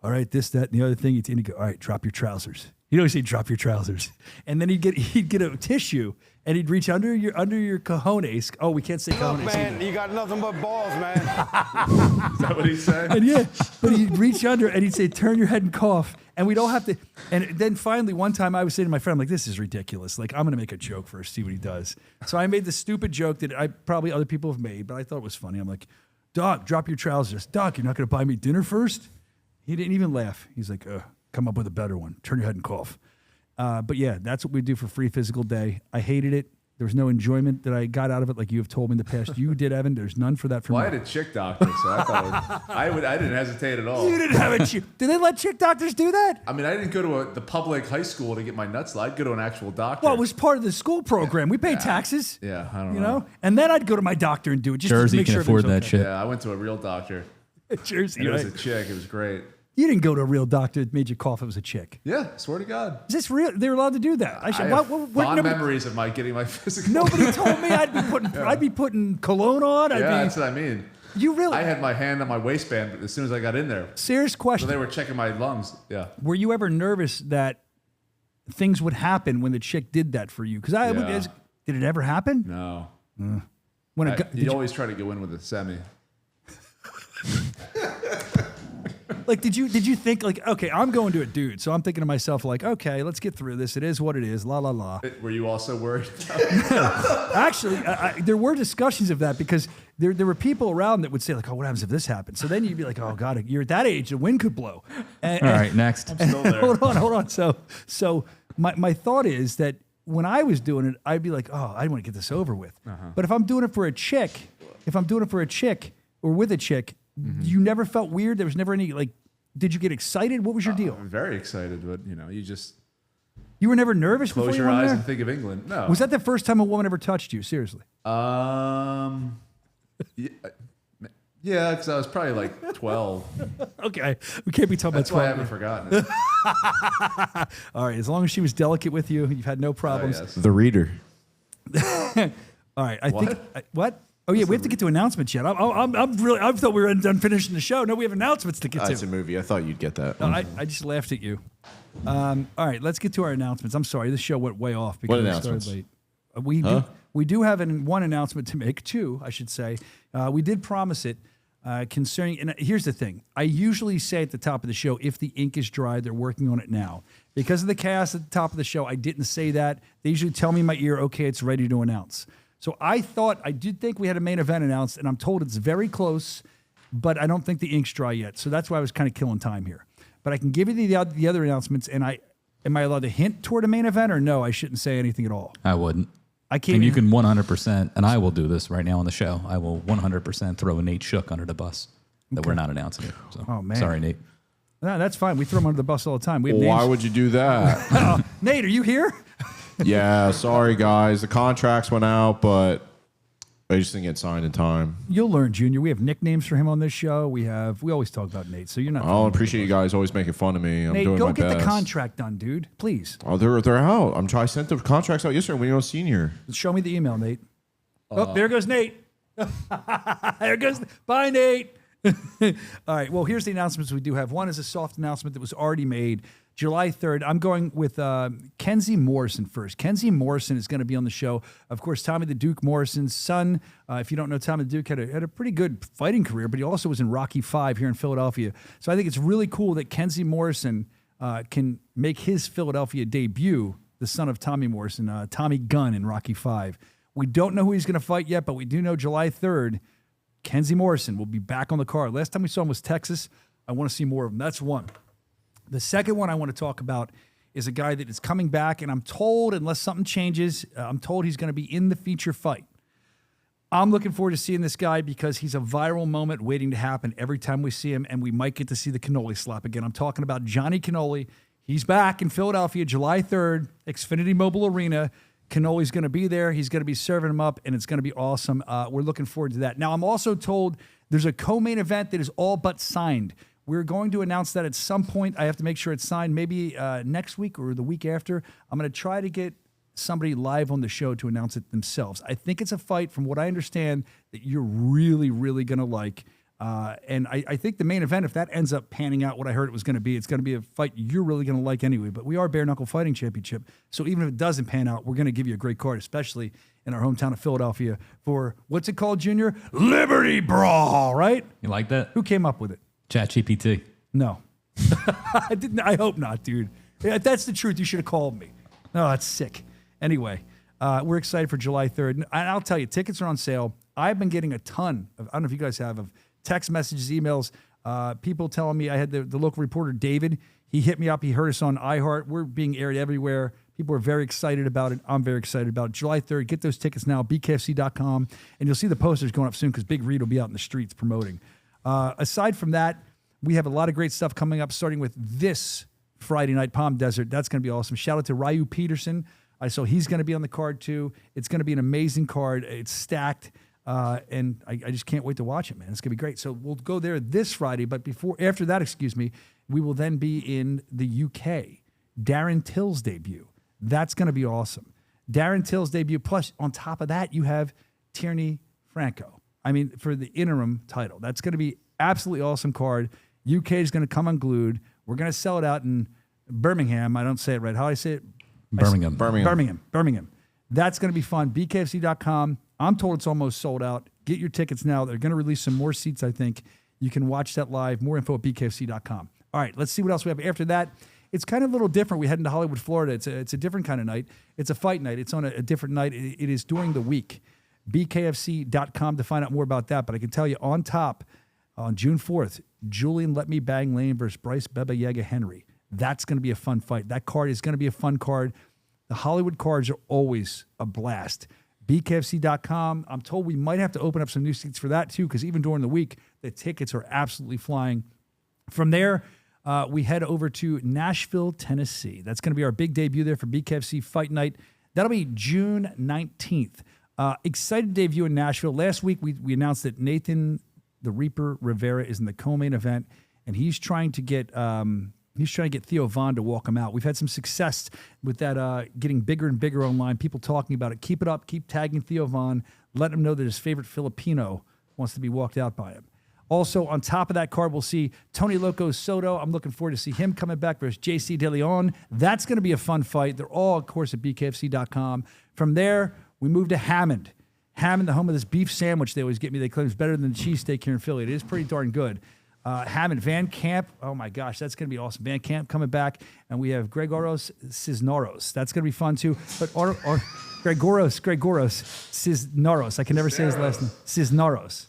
Speaker 1: all right, this, that, and the other thing. He'd go, all right, drop your trousers. He'd always say, drop your trousers. And then he'd get a tissue, and he'd reach under your cojones. Oh, we can't say cojones
Speaker 18: man,
Speaker 1: either.
Speaker 18: you got nothing but balls, man.
Speaker 3: Is that what he said?
Speaker 1: And yeah, but he'd reach under, and he'd say, turn your head and cough. And we'd all have to. And then finally, one time I was saying to my friend, I'm like, this is ridiculous. Like, I'm going to make a joke first, see what he does. So I made the stupid joke that probably other people have made, but I thought it was funny. I'm like, Doc, drop your trousers. Doc, you're not going to buy me dinner first? He didn't even laugh. He's like, come up with a better one. Turn your head and cough. But yeah, that's what we do for Free Physical Day. I hated it. There was no enjoyment that I got out of it like you have told me in the past. You did, Evan. There's none for that for
Speaker 3: Well,
Speaker 1: me.
Speaker 3: I had a chick doctor, so I thought I didn't hesitate at all.
Speaker 1: You didn't have a chick. Do they let chick doctors do that?
Speaker 3: I mean, I didn't go to the public high school to get my nuts lied. I'd go to an actual doctor.
Speaker 1: Well, it was part of the school program. We pay taxes.
Speaker 3: Yeah, I don't
Speaker 1: You
Speaker 3: know.
Speaker 1: know? And then I'd go to my doctor and do it just
Speaker 4: Jersey
Speaker 1: to make
Speaker 4: can
Speaker 1: sure
Speaker 4: afford
Speaker 1: everything's
Speaker 4: that
Speaker 1: okay.
Speaker 4: shit.
Speaker 3: Yeah, I went to a real doctor.
Speaker 1: Jersey,
Speaker 3: And it was
Speaker 1: right?
Speaker 3: a chick. It was great.
Speaker 1: You didn't go to a real doctor that made you cough. It was a chick.
Speaker 3: Yeah, swear to God.
Speaker 1: Is this real? They're allowed to do that.
Speaker 3: I have fond memories of Mike getting my physical.
Speaker 1: Nobody told me I'd be putting cologne on.
Speaker 3: That's what I mean.
Speaker 1: You really?
Speaker 3: I had my hand on my waistband as soon as I got in there.
Speaker 1: Serious question.
Speaker 3: So they were checking my lungs. Yeah.
Speaker 1: Were you ever nervous that things would happen when the chick did that for you? Because did it ever happen?
Speaker 3: No.
Speaker 1: When
Speaker 3: you always try to go in with a semi.
Speaker 1: Like, did you think like, okay, I'm going to a dude, so I'm thinking to myself like, okay, let's get through this. It is what it is. La la la.
Speaker 3: Were you also worried?
Speaker 1: Actually, there were discussions of that because there were people around that would say like, oh, what happens if this happens? So then you'd be like, oh God, you're at that age, the wind could blow.
Speaker 4: All right, next.
Speaker 3: I'm still there.
Speaker 1: Hold on. So my thought is that when I was doing it, I'd be like, oh, I want to get this over with. But if I'm doing it for a chick, or with a chick, you never felt weird? There was never any, like, did you get excited? What was your deal?
Speaker 3: I'm very excited, but,
Speaker 1: You were never nervous before
Speaker 3: close
Speaker 1: you
Speaker 3: your
Speaker 1: went
Speaker 3: eyes
Speaker 1: there?
Speaker 3: and think of England. No.
Speaker 1: Was that the first time a woman ever touched you? Seriously?
Speaker 3: Yeah, because I was probably like 12.
Speaker 1: Okay. We can't be talking
Speaker 3: That's
Speaker 1: about 12.
Speaker 3: why I haven't forgotten it.
Speaker 1: All right. As long as she was delicate with you, you've had no problems.
Speaker 3: yes.
Speaker 2: The reader.
Speaker 1: All right.
Speaker 3: What?
Speaker 1: What? Oh yeah, we have to get to announcements yet. I thought we were done finishing the show. No, we have announcements to get to.
Speaker 2: It's a movie. I thought you'd get that.
Speaker 1: No, I just laughed at you. All right, let's get to our announcements. I'm sorry, this show went way off because
Speaker 2: What
Speaker 1: we started
Speaker 2: announcements?
Speaker 1: late. We do have one announcement to make, two, I should say. We did promise it concerning, and here's the thing. I usually say at the top of the show, if the ink is dry, they're working on it now. Because of the chaos at the top of the show, I didn't say that. They usually tell me in my ear, okay, it's ready to announce. So I did think we had a main event announced, and I'm told it's very close, but I don't think the ink's dry yet. So that's why I was kind of killing time here. But I can give you the other announcements, and am I allowed to hint toward a main event, or no, I shouldn't say anything at all?
Speaker 4: I wouldn't.
Speaker 1: I can't.
Speaker 4: And you can 100%, and I will do this right now on the show. I will 100% throw Nate Shook under the bus that we're not announcing it. So,
Speaker 1: oh, man.
Speaker 4: Sorry, Nate.
Speaker 1: No, that's fine. We throw him under the bus all the time. We have
Speaker 2: Why
Speaker 1: names.
Speaker 2: would you do that?
Speaker 1: Nate, are you here?
Speaker 2: Yeah, sorry guys. The contracts went out, but I just didn't get signed in time.
Speaker 1: You'll learn, Junior. We have nicknames for him on this show. We always talk about Nate, so you're not.
Speaker 2: I appreciate you guys always making fun of me. I'm
Speaker 1: Nate,
Speaker 2: doing
Speaker 1: go
Speaker 2: my
Speaker 1: get
Speaker 2: best.
Speaker 1: the contract done, dude. Please.
Speaker 2: Oh, they're out. I sent the contracts out yesterday when you were senior.
Speaker 1: Show me the email, Nate. Oh, there goes Nate. There goes. Bye, Nate. All right. Well, here's the announcements we do have. One is a soft announcement that was already made. July 3rd, I'm going with Kenzie Morrison first. Kenzie Morrison is going to be on the show. Of course, Tommy the Duke Morrison's son. If you don't know, Tommy the Duke had a pretty good fighting career, but he also was in Rocky V here in Philadelphia. So I think it's really cool that Kenzie Morrison can make his Philadelphia debut, the son of Tommy Morrison, Tommy Gunn in Rocky V. We don't know who he's going to fight yet, but we do know July 3rd, Kenzie Morrison will be back on the card. Last time we saw him was Texas. I want to see more of him. That's one. The second one I want to talk about is a guy that is coming back, and I'm told, unless something changes, I'm told he's going to be in the feature fight. I'm looking forward to seeing this guy because he's a viral moment waiting to happen every time we see him, and we might get to see the cannoli slap again. I'm talking about Johnny Cannoli. He's back in Philadelphia, July 3rd, Xfinity Mobile Arena. Cannoli's going to be there. He's going to be serving him up, and it's going to be awesome. We're looking forward to that. Now, I'm also told there's a co-main event that is all but signed. We're going to announce that at some point. I have to make sure it's signed maybe next week or the week after. I'm going to try to get somebody live on the show to announce it themselves. I think it's a fight, from what I understand, that you're really, really going to like. And I think the main event, if that ends up panning out what I heard it was going to be, it's going to be a fight you're really going to like anyway. But we are Bare Knuckle Fighting Championship. So even if it doesn't pan out, we're going to give you a great card, especially in our hometown of Philadelphia for, what's it called, Junior? Liberty Brawl, right?
Speaker 4: You like that?
Speaker 1: Who came up with it?
Speaker 4: ChatGPT.
Speaker 1: No. I didn't. I hope not, dude. If that's the truth, you should have called me. No, that's sick. Anyway, we're excited for July 3rd. And I'll tell you, tickets are on sale. I've been getting a ton of, I don't know if you guys have, of text messages, emails, people telling me. I had the local reporter, David. He hit me up. He heard us on iHeart. We're being aired everywhere. People are very excited about it. I'm very excited about it. July 3rd, get those tickets now, bkfc.com. And you'll see the posters going up soon because Big Reed will be out in the streets promoting. Aside from that, we have a lot of great stuff coming up, starting with this Friday night, Palm Desert. That's going to be awesome. Shout out to Ryu Peterson. So he's going to be on the card too. It's going to be an amazing card. It's stacked. And I just can't wait to watch it, man. It's going to be great. So we'll go there this Friday. But after that, We will then be in the UK. Darren Till's debut. That's going to be awesome. Darren Till's debut. Plus, on top of that, you have Tierney Franco. I mean, for the interim title. That's going to be absolutely awesome card. UK is going to come unglued. We're going to sell it out in Birmingham. I don't say it right. How do I say it?
Speaker 4: Birmingham.
Speaker 1: Birmingham. That's going to be fun. BKFC.com. I'm told it's almost sold out. Get your tickets now. They're going to release some more seats, I think. You can watch that live. More info at BKFC.com. All right, let's see what else we have. After that, it's kind of a little different. We head into Hollywood, Florida. It's a different kind of night. It's a fight night. It's on a different night. It is during the week. BKFC.com to find out more about that. But I can tell you on top, on June 4th, Julian Let Me Bang Lane versus Bryce Beba Yaga Henry. That's going to be a fun fight. That card is going to be a fun card. The Hollywood cards are always a blast. BKFC.com. I'm told we might have to open up some new seats for that too, because even during the week, the tickets are absolutely flying. From there, we head over to Nashville, Tennessee. That's going to be our big debut there for BKFC Fight Night. That'll be June 19th. Excited debut in Nashville. Last week, we announced that Nathan the Reaper Rivera is in the co-main event, and he's trying to get Theo Von to walk him out. We've had some success with that getting bigger and bigger online, people talking about it. Keep it up. Keep tagging Theo Von. Let him know that his favorite Filipino wants to be walked out by him. Also, on top of that card, we'll see Tony Loco Soto. I'm looking forward to see him coming back versus JC De Leon. That's going to be a fun fight. They're all, of course, at BKFC.com. From there, we move to Hammond. Hammond, the home of this beef sandwich they always get me. They claim it's better than the cheesesteak here in Philly. It is pretty darn good. Hammond, Van Camp. Oh, my gosh, that's going to be awesome. Van Camp coming back. And we have Gregoros Cisneros. That's going to be fun, too. But Gregoros Cisneros. I can never say his last name. Cisneros.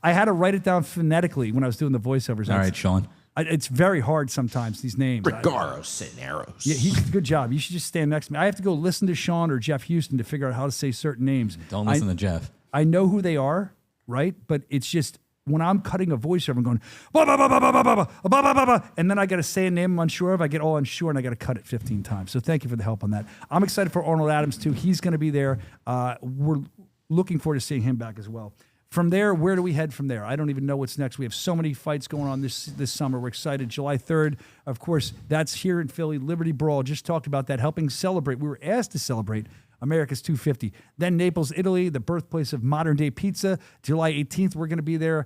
Speaker 1: I had to write it down phonetically when I was doing the voiceovers.
Speaker 4: All right, Sean.
Speaker 1: It's very hard sometimes, these names.
Speaker 2: Gregoros Cisneros.
Speaker 1: Yeah, he's a good job. You should just stand next to me. I have to go listen to Sean or Jeff Houston to figure out how to say certain names.
Speaker 4: Don't listen to Jeff.
Speaker 1: I know who they are, right? But it's just when I'm cutting a voiceover, I'm going, bah, bah, bah, bah, bah, bah, bah, bah, bah, bah, bah, and then I got to say a name I'm unsure of. I get all unsure, and I got to cut it 15 times. So thank you for the help on that. I'm excited for Arnold Adams, too. He's going to be there. We're looking forward to seeing him back as well. From there, where do we head from there? I don't even know what's next. We have so many fights going on this summer. We're excited. July 3rd, of course, that's here in Philly. Liberty Brawl, just talked about that, helping celebrate. We were asked to celebrate America's 250. Then Naples, Italy, the birthplace of modern-day pizza. July 18th, we're going to be there.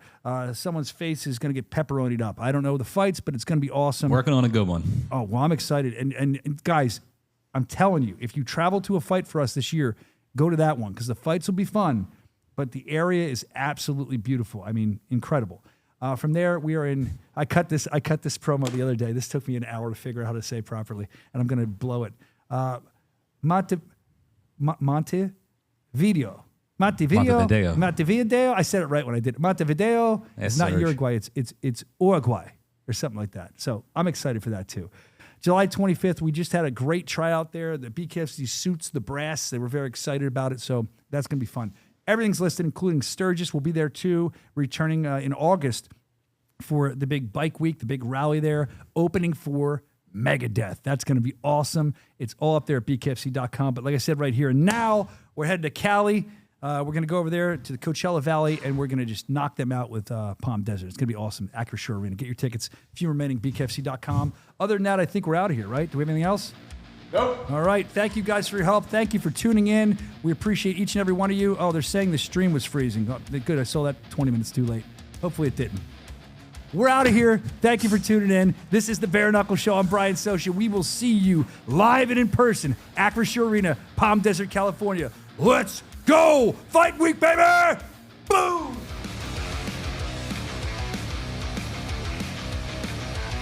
Speaker 1: Someone's face is going to get pepperonied up. I don't know the fights, but it's going to be awesome.
Speaker 4: Working on a good one.
Speaker 1: Oh, well, I'm excited. And guys, I'm telling you, if you travel to a fight for us this year, go to that one because the fights will be fun. But the area is absolutely beautiful. I mean, incredible. From there, we are in. I cut this promo the other day. This took me an hour to figure out how to say properly, and I'm going to blow it. Montevideo. I said it right when I did it. Montevideo. It's not Uruguay. It's Uruguay or something like that. So I'm excited for that too. July 25th, we just had a great tryout there. The BKFC suits the brass. They were very excited about it. So that's going to be fun. Everything's listed, including Sturgis will be there too, returning in August for the big bike week, the big rally there, opening for Megadeth. That's going to be awesome. It's all up there at BKFC.com. But like I said right here, now we're headed to Cali. We're going to go over there to the Coachella Valley, and we're going to just knock them out with Palm Desert. It's going to be awesome. Acrisure Arena. Get your tickets. Few remaining, BKFC.com. Other than that, I think we're out of here, right? Do we have anything else?
Speaker 3: Nope.
Speaker 1: All right. Thank you guys for your help. Thank you for tuning in. We appreciate each and every one of you. Oh, they're saying the stream was freezing. Oh, good. I saw that 20 minutes too late. Hopefully it didn't. We're out of here. Thank you for tuning in. This is the Bare Knuckle Show. I'm Brian Soscia. We will see you live and in person, Acrisure Arena, Palm Desert, California. Let's go. Fight week, baby. Boom.